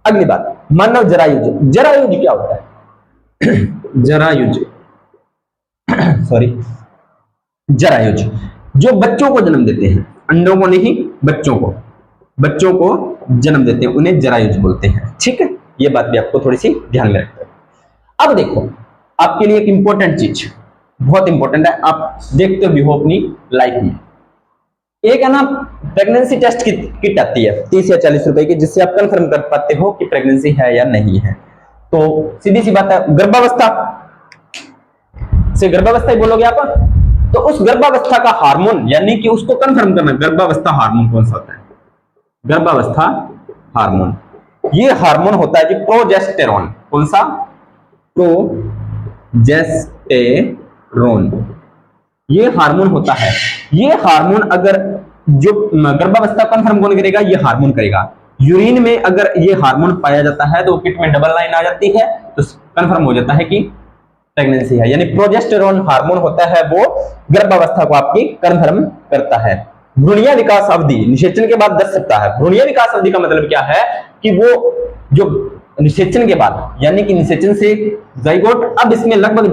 अगली बात, मानव जरायुज। जरायुज क्या होता है, जरायुज सॉरी जरायुज जो बच्चों को जन्म देते हैं, अंडों को नहीं, बच्चों को जन्म देते हैं, उन्हें जरायुज बोलते हैं, ठीक है। ये बात भी आपको थोड़ी सी ध्यान में रखते हैं। अब देखो आपके लिए एक इंपॉर्टेंट चीज, बहुत इंपॉर्टेंट है, आप देखते भी हो अपनी लाइफ में। एक है ना प्रेगनेंसी टेस्ट किट आती है 30 या 40 रुपए की, जिससे आप कंफर्म कर पाते हो कि प्रेगनेंसी है या नहीं है। तो सीधी सी बात है, गर्भावस्था से गर्भावस्था ही बोलोगे आप, तो उस गर्भावस्था का हार्मोन यानी कि उसको कंफर्म करना, गर्भावस्था हार्मोन कौन सा होता है, गर्भावस्था हार्मोन, ये हार्मोन होता है जी प्रोजेस्टेरोन। कौन सा? प्रोजेस्टेरोन, ये हार्मोन होता है। ये हार्मोन अगर जो गर्भावस्था कंफर्म कौन करेगा? ये हार्मोन करेगा। यूरिन में अगर ये हार्मोन पाया जाता है तो किट में डबल लाइन आ जाती है, तो कंफर्म हो जाता है कि प्रेगनेंसी है। यानी प्रोजेस्टेरोन हार्मोन होता है वो गर्भावस्था को आपकी कंफर्म करता है। भ्रूणीय विकास अवधि निषेचन के बाद 10 सप्ताह है। भ्रूणीय विकास अवधि का मतलब क्या है कि वो जो निषेचन के बाद यानी कि निषेचन से जाइगोट, अब इसमें लगभग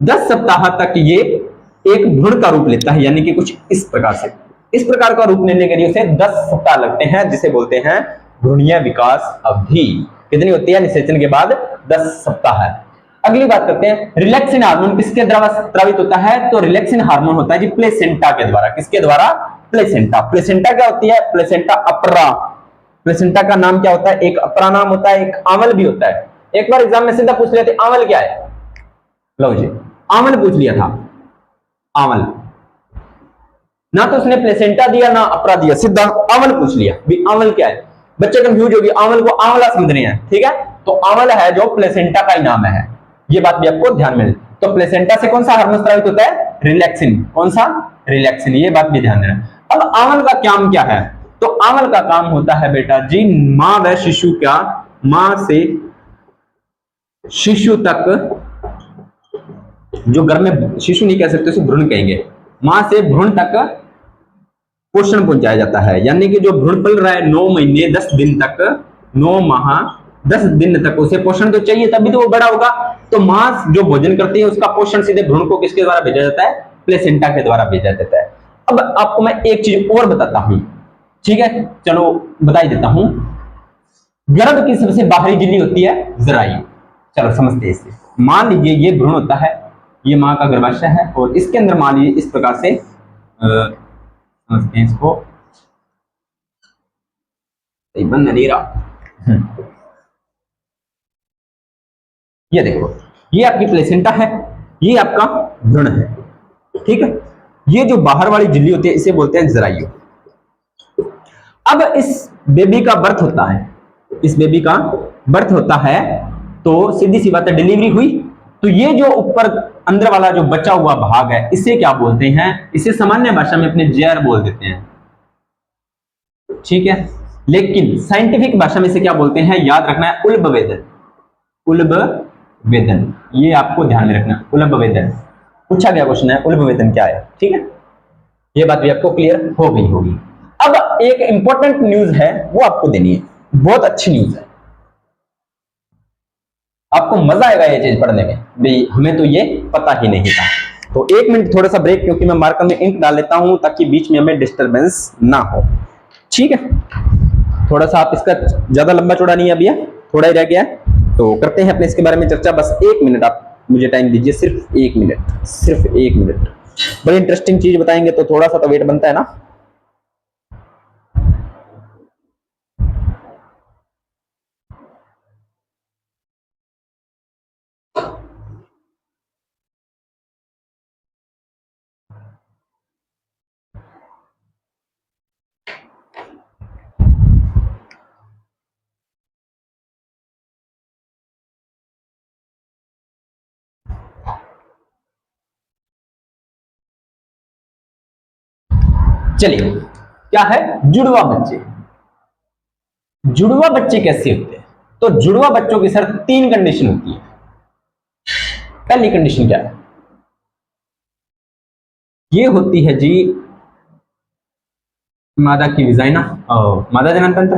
10 सप्ताह तक ये एक भ्रूण का रूप लेता है, यानी कि कुछ इस प्रकार से, इस प्रकार का रूप लेने के लिए उसे 10 सप्ताह लगते हैं, जिसे बोलते हैं भ्रूणीय विकास अवधि। कितनी होती है? निषेचन के बाद 10 सप्ताह है। अगली बात करते हैं, रिलैक्सिन हार्मोन किसके द्वारा स्रावित होता है? तो रिलैक्सिन हार्मोन होता है जी प्लेसेंटा के द्वारा। किसके द्वारा? प्लेसेंटा। प्लेसेंटा क्या होती है? प्लेसेंटा अपरा। प्लेसेंटा का नाम क्या होता है? एक अपरा नाम होता है, एक आंवल भी होता है। एक बार एग्जाम में सीधा पूछ लिया था आंवल क्या है, लो जी आंवल पूछ लिया था, आंवल ना तो उसने प्लेसेंटा दिया ना अपरा दिया, सीधा आंवल पूछ लिया भी आंवल क्या है। बच्चे कंफ्यूज हो गए, आंवल को आंवला समझ रहे हैं, ठीक है, तो आंवल है जो प्लेसेंटा का ही नाम है, ये बात भी आपको ध्यान में। तो प्लेसेंटा से कौन सा हार्मोन स्रावित होता है? रिलैक्सिन। कौन सा? रिलैक्सिन, ये बात भी ध्यान देना। अब आंवल का काम क्या है? तो आंवल का काम होता है बेटा जी मां व शिशु का, मां से शिशु तक, जो घर में शिशु नहीं कह सकते उसे भ्रूण कहेंगे, मां से भ्रूण तक पोषण पहुंचाया जाता है। यानी कि जो भ्रूण पल रहा है 9 महीने 10 दिन तक, 9 माह 10 दिन तक उसे पोषण तो चाहिए, तभी तो वो बड़ा होगा। तो मां जो भोजन करती है उसका पोषण सीधे भ्रूण को किसके द्वारा भेजा जाता है? प्लेसेंटा के द्वारा भेजा जाता है। अब आपको मैं एक चीज और बताता हूं, ठीक है, चलो बता ही देता हूं। गर्भ की सबसे बाहरी झिल्ली होती है जरायु। चलो समझते हैं इसे। मान लीजिए ये भ्रूण होता है, ये मां का गर्भाशय है, और इसके अंदर मान लीजिए इस प्रकार से समझते हैं इसको, बन नहीं रहा, ये देखो, ये आपकी प्लेसेंटा है, ये आपका भ्रूण है, ठीक है। ये जो बाहर वाली झिल्ली होती है इसे बोलते हैं जरायु। अब इस बेबी का बर्थ होता है, इस बेबी का बर्थ होता है, तो सीधी सी बात है डिलीवरी हुई, तो ये जो ऊपर अंदर वाला जो बचा हुआ भाग है इसे क्या बोलते हैं? इसे सामान्य भाषा में अपने जैर बोल देते हैं, ठीक है, लेकिन साइंटिफिक भाषा में इसे क्या बोलते हैं? याद रखना है, उल्ब वेदन। उल्ब वेदन, ये आपको ध्यान में रखना, उल्ब वेदन पूछा गया क्वेश्चन है, उल्ब वेदन क्या है, ठीक है, ये बात भी आपको क्लियर हो गई होगी। अब एक इंपॉर्टेंट न्यूज है वो आपको देनी है, बहुत अच्छी न्यूज है, आपको मजा आएगा ये चीज पढ़ने में, भाई हमें तो ये पता ही नहीं था। तो 1 मिनट थोड़ा सा ब्रेक, क्योंकि मैं मार्कर में इंक डाल लेता हूं ताकि बीच में हमें डिस्टरबेंस ना हो, ठीक है। थोड़ा सा आप इसका ज्यादा लंबा चौड़ा नहीं है अभी, थोड़ा ही रह गया है, तो करते हैं अपने इसके बारे में चर्चा। बस 1 मिनट आप मुझे टाइम दीजिए, सिर्फ 1 मिनट, सिर्फ 1 मिनट। बड़ी इंटरेस्टिंग चीज बताएंगे तो थोड़ा सा तो वेट बनता है ना। चलिए, क्या है? जुड़वा बच्चे। जुड़वा बच्चे कैसे होते हैं? तो जुड़वा बच्चों की सर 3 कंडीशन होती है। पहली कंडीशन क्या है? ये होती है जी मादा की विजाइना और मादा जनन तंत्र।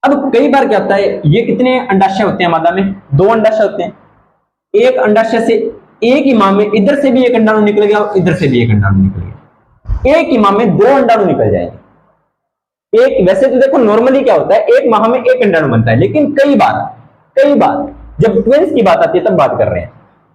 अब कई बार क्या होता है, ये कितने अंडाशय होते हैं मादा में? 2 अंडाशय होते हैं। एक अंडाशय से एक ही माह में इधर से भी एक अंडाणु निकल गया और इधर से भी एक अंडाणु निकल गया, एक ही माह में 2 अंडाणु निकल जाएंगे। एक वैसे तो देखो नॉर्मली क्या होता है, एक माह में एक अंडाणु बनता है, लेकिन कई बार जब ट्विंस की बात आती है तब बात कर रहे हैं,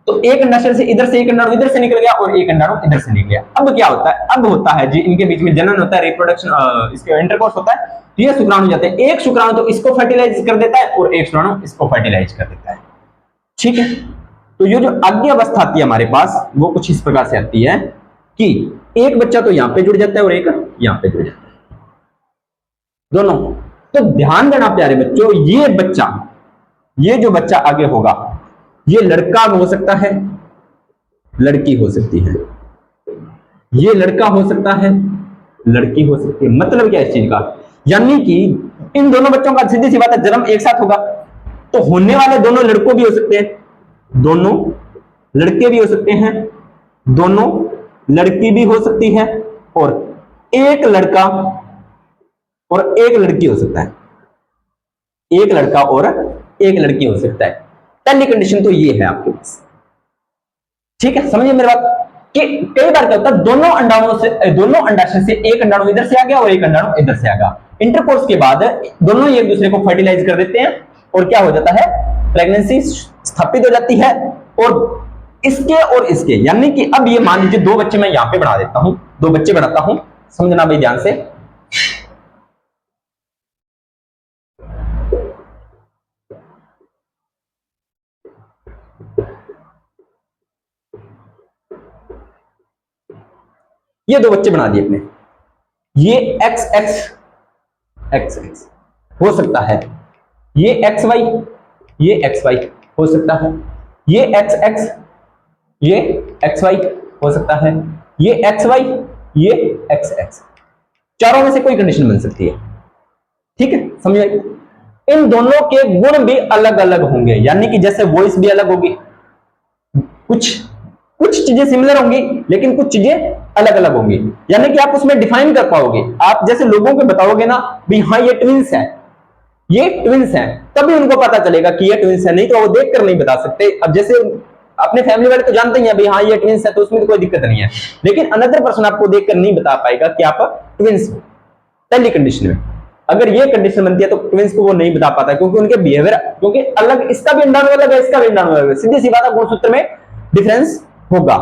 तो एक अंडाशय से इधर से एक अंडाणु इधर से निकल गया और एक अंडाणु इधर से निकल गया। अब क्या होता है, अब होता है जी इनके बीच में जनन होता है, रिप्रोडक्शन, इसके इंटरकोर्स होता है। तो ये शुक्राणु जाते हैं, एक शुक्राणु तो इसको फर्टिलाइज कर देता है और एक शुक्राणु इसको फर्टिलाइज कर देता है। ठीक है, तो ये जो आज्ञावस्था आती है हमारे पास वो कुछ इस प्रकार से आती है कि एक बच्चा तो यहां पे जुड़ जाता है और एक यहां पे जुड़ जाता है, दोनों। तो ध्यान देना प्यारे बच्चों, ये बच्चा, ये जो बच्चा आगे होगा, ये लड़का हो सकता है, लड़की हो सकती है, ये लड़का हो सकता है, लड़की हो सकती है। मतलब क्या इस चीज का, यानी कि इन दोनों बच्चों का सीधी सी बात है जन्म एक साथ होगा, तो होने वाले दोनों लड़कों भी हो सकते हैं, दोनों लड़के भी हो सकते हैं, दोनों लड़की भी हो सकती है, और एक लड़का और एक लड़की हो सकता है, एक लड़का और एक लड़की हो सकता है। पहली कंडीशन तो ये है आपके पास। ठीक है, समझिए मेरी बात कि कई बार क्या होता है, दोनों अंडाणुओं से, दोनों अंडाशय से एक अंडाणु इधर से आ गया और एक अंडाणु इधर से आ गया, इंटरकोर्स के बाद दोनों एक दूसरे को फर्टिलाइज कर देते हैं और क्या हो जाता है, प्रेगनेंसी स्थापित हो जाती है। और इसके और इसके, यानी कि अब ये मान लीजिए दो बच्चे मैं यहां पे बना देता हूं, दो बच्चे बनाता हूं, समझना भाई ध्यान से। ये दो बच्चे बना दिए अपने, ये एक्स एक्स एक्स एक्स हो सकता है, ये एक्स वाई, ये एक्स वाई हो सकता है, ये एक्स एक्स, ये एक्स वाई हो सकता है, ये एक्स वाई, ये एक्स एक्स, चारों में से कोई कंडीशन बन सकती है। ठीक है, समझ आई। इन दोनों के गुण भी अलग अलग होंगे, यानी कि जैसे वॉइस भी अलग होगी, कुछ कुछ चीजें सिमिलर होंगी लेकिन कुछ चीजें अलग अलग होंगी, यानी कि आप उसमें डिफाइन कर पाओगे। आप जैसे लोगों को बताओगे ना भी हाँ ये ट्विंस है, ये ट्विंस है, तभी उनको पता चलेगा कि ये ट्विंस है, नहीं तो वो देखकर नहीं बता सकते। अब जैसे अपने फैमिली वाले तो जानते ही हैं भाई हाँ ये ट्विंस है, तो उसमें तो कोई दिक्कत नहीं है, लेकिन अनदर पर्सन आपको देखकर नहीं बता पाएगा कि आप ट्विंस हो। पहली कंडीशन में अगर ये कंडीशन बनती है तो ट्विंस को वो नहीं बता पाता, क्योंकि उनके बिहेवियर, क्योंकि अलग, इसका भी अंडाणु अलग है, इसका भी अंडाणु अलग है, सीधी सी बात है, गुणसूत्र में डिफरेंस होगा।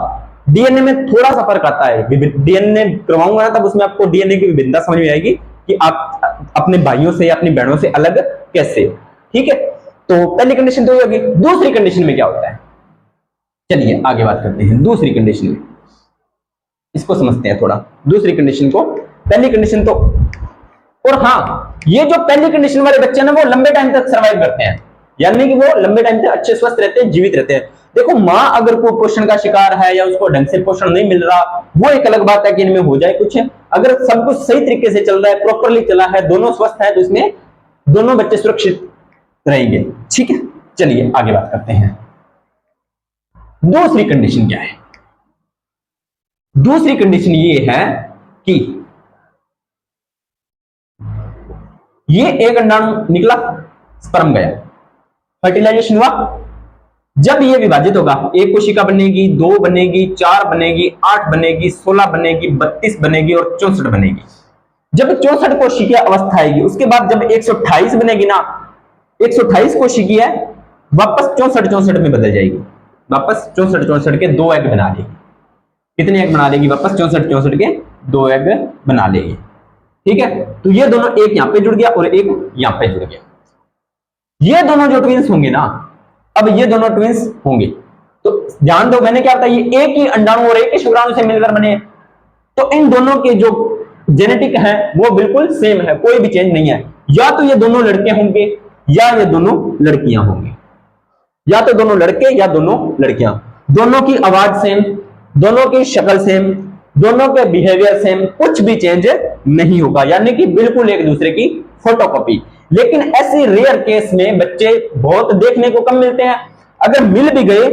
डीएनए में थोड़ा सा फर्क आता है, डीएनए करवाऊंगा ना तब उसमें आपको डीएनए की विभिन्नता समझ में आएगी कि आप अपने भाइयों से या अपनी बहनों से अलग कैसे। ठीक है, तो पहली कंडीशन तो ये होगी। दूसरी कंडीशन में क्या होता है, चलिए आगे बात करते हैं दूसरी कंडीशन में, इसको समझते हैं थोड़ा दूसरी कंडीशन को। पहली कंडीशन तो, और हाँ ये जो पहली कंडीशन वाले बच्चे ना वो लंबे टाइम तक सर्वाइव करते हैं, यानी कि वो लंबे टाइम तक अच्छे स्वस्थ रहते हैं, जीवित रहते हैं। देखो माँ अगर कुपोषण का शिकार है या उसको ढंग से पोषण नहीं मिल रहा, वो एक अलग बात है कि इनमें हो जाए कुछ। अगर सब कुछ सही तरीके से चल रहा है, प्रॉपरली चला है, दोनों स्वस्थ हैं, तो इसमें दोनों बच्चे सुरक्षित रहेंगे। ठीक है, चलिए आगे बात करते हैं। दूसरी कंडीशन क्या है, दूसरी कंडीशन ये है कि ये एक अंडाणु निकला, स्पर्म गया, फर्टिलाइजेशन हुआ। जब ये विभाजित होगा, एक कोशिका बनेगी, दो बनेगी, 4 बनेगी, 8 बनेगी, 16 बनेगी, 32 बनेगी और 64 बनेगी। जब 64 कोशिकीय अवस्था आएगी, उसके बाद जब 128 बनेगी ना, 128 कोशिकीय है वापस 64 में बदल जाएगी, वापस 64 के 2 एग बना लेगी। कितने एग बना लेगी, वापस 64 के 2 एग बना लेगी। ठीक है, तो ये दोनों, एक यहां पे जुड़ गया और एक यहां पे जुड़ गया। ये दोनों जो ट्विंस होंगे ना, अब ये दोनों ट्विंस होंगे, तो ध्यान दो मैंने क्या बताया, ये एक ही अंडाणु और एक ही शुक्राणु से मिलकर बने, तो इन दोनों के जो जेनेटिक है वो बिल्कुल सेम है, कोई भी चेंज नहीं है। या तो ये दोनों लड़के होंगे या ये दोनों लड़कियां होंगी, या तो दोनों लड़के या दोनों लड़कियां, दोनों की आवाज सेम, दोनों की शक्ल सेम, दोनों के बिहेवियर सेम, कुछ भी चेंज नहीं होगा, यानी कि बिल्कुल एक दूसरे की फोटोकॉपी। लेकिन ऐसे रेयर केस में बच्चे बहुत देखने को कम मिलते हैं, अगर मिल भी गए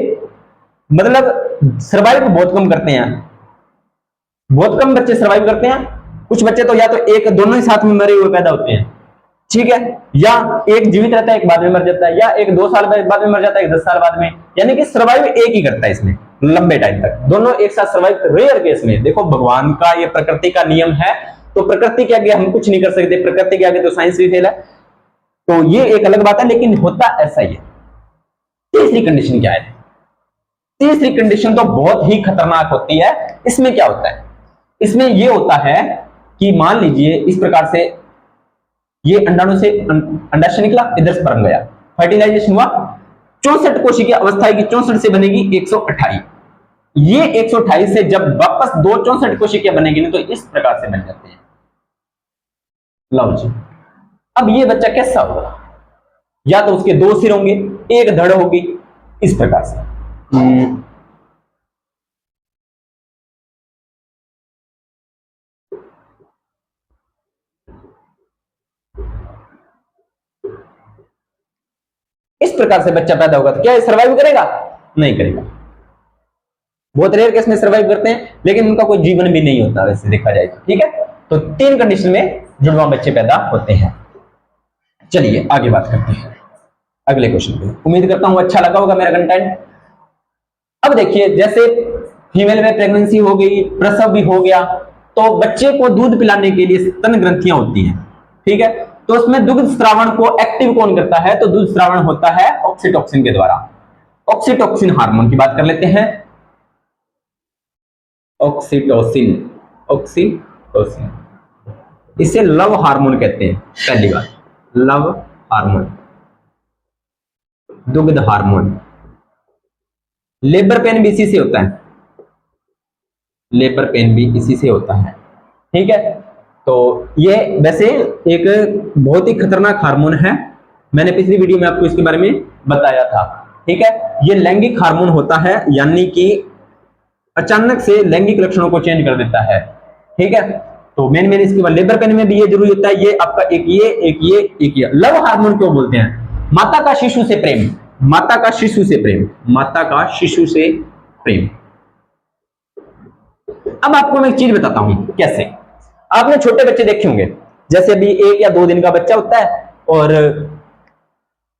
मतलब सर्वाइव बहुत कम करते हैं, बहुत कम बच्चे सर्वाइव करते हैं। कुछ बच्चे तो या तो एक दोनों ही साथ में मरे हुए पैदा होते हैं, ठीक है, या एक जीवित रहता है एक बाद में मर जाता है, या एक 2 साल बाद में मर जाता है, एक 10 साल बाद में, यानी कि सर्वाइव एक ही करता है इसमें लंबे टाइम तक, दोनों एक साथ सर्वाइव। रेयर केस में देखो भगवान का ये प्रकृति का नियम है, तो प्रकृति के आगे हम कुछ नहीं कर सकते, प्रकृति के आगे तो साइंस भी फेल है, तो ये एक अलग बात है, लेकिन होता ऐसा ही है। तीसरी कंडीशन क्या है, तीसरी कंडीशन तो बहुत ही खतरनाक होती है। इसमें क्या होता है, इसमें ये होता है कि मान लीजिए इस प्रकार से ये अंडाणु से अंडाशय निकला, इधर स्पर्म गया, फर्टिलाइजेशन हुआ, 64 कोशिकीय अवस्था की 64 से बनेगी 128। ये 128 से जब वापस दो 64 कोशिकीय बनेगी ना तो इस प्रकार से बन जाते हैं। लो जी, अब ये बच्चा कैसा होगा, या तो उसके दो सिर होंगे, एक धड़ होगी, इस प्रकार से। इस प्रकार से बच्चा पैदा होगा तो क्या सर्वाइव करेगा? नहीं करेगा। बहुत रेयर केस में सर्वाइव करते हैं, लेकिन उनका कोई जीवन भी नहीं होता वैसे देखा जाए तो। ठीक है, तो 3 कंडीशन में जुड़वा बच्चे पैदा होते हैं। चलिए आगे बात करते हैं अगले क्वेश्चन पे। उम्मीद करता हूं अच्छा लगा होगा मेरा कंटेंट। अब देखिए, जैसे फीमेल में प्रेगनेंसी हो गई, प्रसव भी हो गया, तो बच्चे को दूध पिलाने के लिए स्तन ग्रंथियां होती हैं। ठीक है, तो उसमें दुग्ध स्रावण को एक्टिव कौन करता है? तो दूध स्रावण होता है ऑक्सीटोसिन के द्वारा। ऑक्सीटोसिन हार्मोन की बात कर लेते हैं। ऑक्सीटोसिन, ऑक्सीटोसिन, इसे लव हार्मोन कहते हैं। पहली बात, लव हार्मोन, दुग्ध हार्मोन। लेबर पेन भी इसी से होता है, लेबर पेन भी इसी से होता है। ठीक है, तो ये वैसे एक बहुत ही खतरनाक हार्मोन है, मैंने पिछली वीडियो में आपको इसके बारे में बताया था। ठीक है, ये लैंगिक हार्मोन होता है, यानी कि अचानक से लैंगिक लक्षणों को चेंज कर देता है। ठीक है, तो मेन इसके बाद लेबर पेन में भी ये जरूरी होता है। ये आपका एक ये लव हार्मोन क्यों बोलते हैं? माता का शिशु से प्रेम, माता का शिशु से प्रेम, माता का शिशु से प्रेम। अब आपको मैं एक चीज बताता हूं कैसे। आपने छोटे बच्चे देखे होंगे, जैसे अभी 1 या 2 दिन का बच्चा होता है और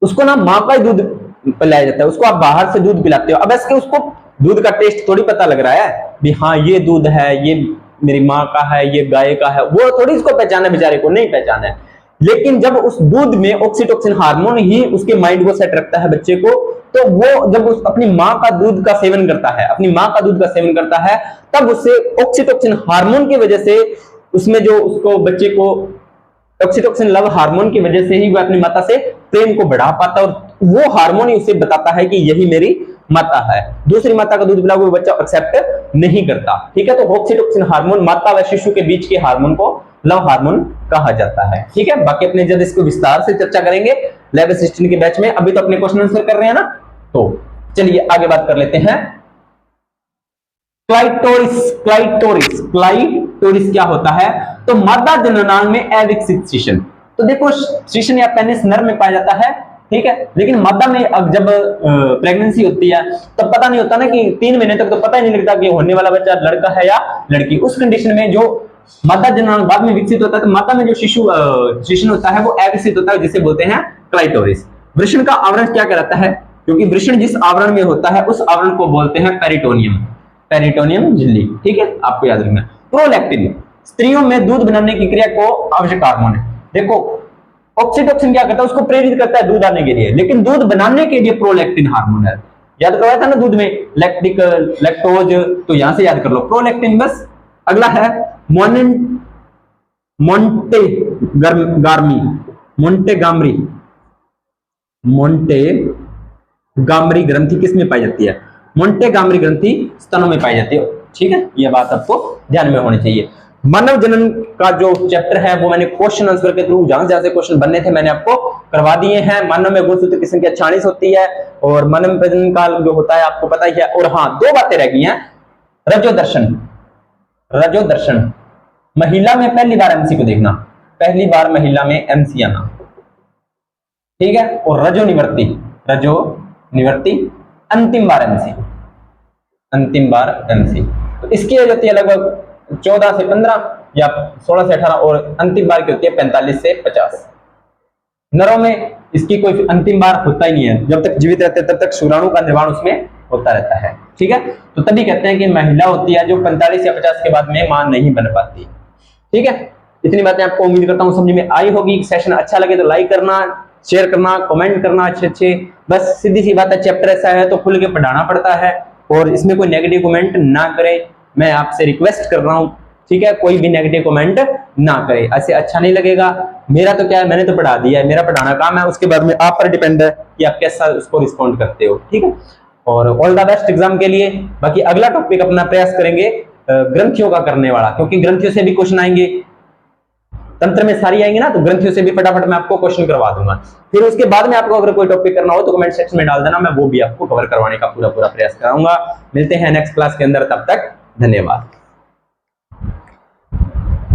उसको ना मां का ही दूध पिलाया जाता है, उसको आप बाहर से दूध पिलाते हो। अब इसके उसको दूध का टेस्ट थोड़ी पता लग रहा है भी हाँ ये दूध है, ये मेरी माँ का है, ये गाय का है, वो थोड़ी इसको पहचाना, बेचारे को नहीं पहचाना है। लेकिन जब उस दूध में ऑक्सीटोसिन हार्मोन ही उसके माइंड को सेट रखता है बच्चे को, तो वो जब उस अपनी माँ का दूध का सेवन करता है, अपनी माँ का दूध का सेवन करता है, तब उससे ऑक्सीटोसिन हार्मोन की वजह से उसमें जो उसको बच्चे को ऑक्सीटोसिन लव हार्मोन की वजह से ही वह अपनी माता से प्रेम को बढ़ा पाता है, और वो हार्मोन ही उसे बताता है कि यही मेरी माता है। दूसरी माता का दूध पिला हुआ बच्चा एक्सेप्ट नहीं करता। ठीक है, तो ऑक्सीटोसिन हार्मोन माता व शिशु के बीच के हार्मोन को लव हार्मोन कहा जाता है। ठीक है, बाकी अपने जब इसको विस्तार से चर्चा करेंगे लैब असिस्टेंट के बैच में। अभी तो अपने क्वेश्चन आंसर कर रहे हैं ना, तो चलिए आगे बात कर लेते हैं। क्लाइटोरिस, क्लाइटोरिस, क्लाइटोरिस क्या होता है? तो मादा जननांग में अविकसित शिशन। तो देखो, शिशन या पेनिस नर में पाया जाता है। ठीक है, लेकिन मादा में अब जब प्रेगनेंसी होती है तब पता नहीं होता ना कि 3 महीने तक तो पता ही नहीं लगता कि होने वाला बच्चा लड़का है या लड़की। उस कंडीशन में जो मादा जननांग बाद में विकसित होता है, तो मादा में जो शिशन होता है वो अविकसित होता है, जिसे बोलते हैं क्लाइटोरिस। वृषण का आवरण क्या कहलाता है? क्योंकि वृषण जिस आवरण में होता है उस आवरण को बोलते हैं पेरिटोनियम, पेरिटोनियम झिल्ली। ठीक है, आपको याद रखना। प्रोलैक्टिन स्त्रियों में दूध बनाने की क्रिया को आवश्यक हार्मोन है। देखो, ऑक्सीटोसिन क्या करता है? उसको प्रेरित करता है दूध आने के लिए, लेकिन दूध बनाने के लिए प्रोलैक्टिन हार्मोन है। याद करवाया था ना दूध में लैक्टिक, लैक्टोज, तो यहां से याद कर लो प्रोलैक्टिन। बस अगला है मोंटेगार्मी, मोंटेगामरी, मोंटेगामरी ग्रंथि किस में पाई जाती है? मोंटेगामरी ग्रंथि स्तनों में पाई जाती है। ठीक है, यह बात आपको ध्यान में होनी चाहिए। मानव जनन का जो चैप्टर है वो मैंने क्वेश्चन आंसर के थ्रू जहां जहां से क्वेश्चन बनने थे मैंने आपको करवा दिए हैं। मानव में गुणसूत्र की संख्या 46 होती है, और मानव में प्रजनन काल जो होता है आपको पता ही है। और हाँ, 2 बातें रह गई हैं। रजोदर्शन, रजोदर्शन, महिला में पहली बार एमसी को देखना, पहली बार महिला में एमसी आना। ठीक है, और रजो निवृत्ति, रजो निवृत्ति अंतिम बार एमसी, अंतिम बार एमसी। तो इसकी एज होती है लगभग 14 से 15 या 16 से 18, और अंतिम बार की होती है 45 से 50। नरों में इसकी कोई अंतिम बार होता ही नहीं है, जब तक जीवित रहते हैं तब तक शुक्राणु का निर्माण उसमें होता रहता है। ठीक है, तो तभी कहते हैं कि महिला होती है जो 45 या 50 के बाद में मां नहीं बन पाती। ठीक है, इतनी बातें आपको उम्मीद करता हूं समझ में आई होगी। सेशन अच्छा लगे तो लाइक करना, शेयर करना, कमेंट करना अच्छे, बस सीधी सी बात है, चैप्टर ऐसा है तो खुल के पढ़ाना पड़ता है। और इसमें कोई नेगेटिव कमेंट ना करें, मैं आपसे रिक्वेस्ट कर रहा हूं, ठीक है। कोई भी नेगेटिव कमेंट ना करे, ऐसे अच्छा नहीं लगेगा। मेरा तो क्या है, मैंने तो पढ़ा दिया है, मेरा पढ़ाना काम है, उसके बाद में आप पर डिपेंड है कि आप कैसा उसको रिस्पॉन्ड करते हो, ठीक है। और ऑल द बेस्ट एग्जाम के लिए। बाकी अगला टॉपिक अपना प्रयास करेंगे ग्रंथियों का करने वाला, क्योंकि ग्रंथियों से भी क्वेश्चन आएंगे, तंत्र में सारी आएंगे ना, तो ग्रंथियों से भी फटाफट मैं आपको क्वेश्चन करवा दूंगा। फिर उसके बाद में आपको अगर कोई टॉपिक करना हो तो कमेंट सेक्शन में डाल देना, मैं वो भी आपको कवर करवाने का पूरा प्रयास कराऊंगा। मिलते हैं नेक्स्ट क्लास के अंदर, तब तक धन्यवाद।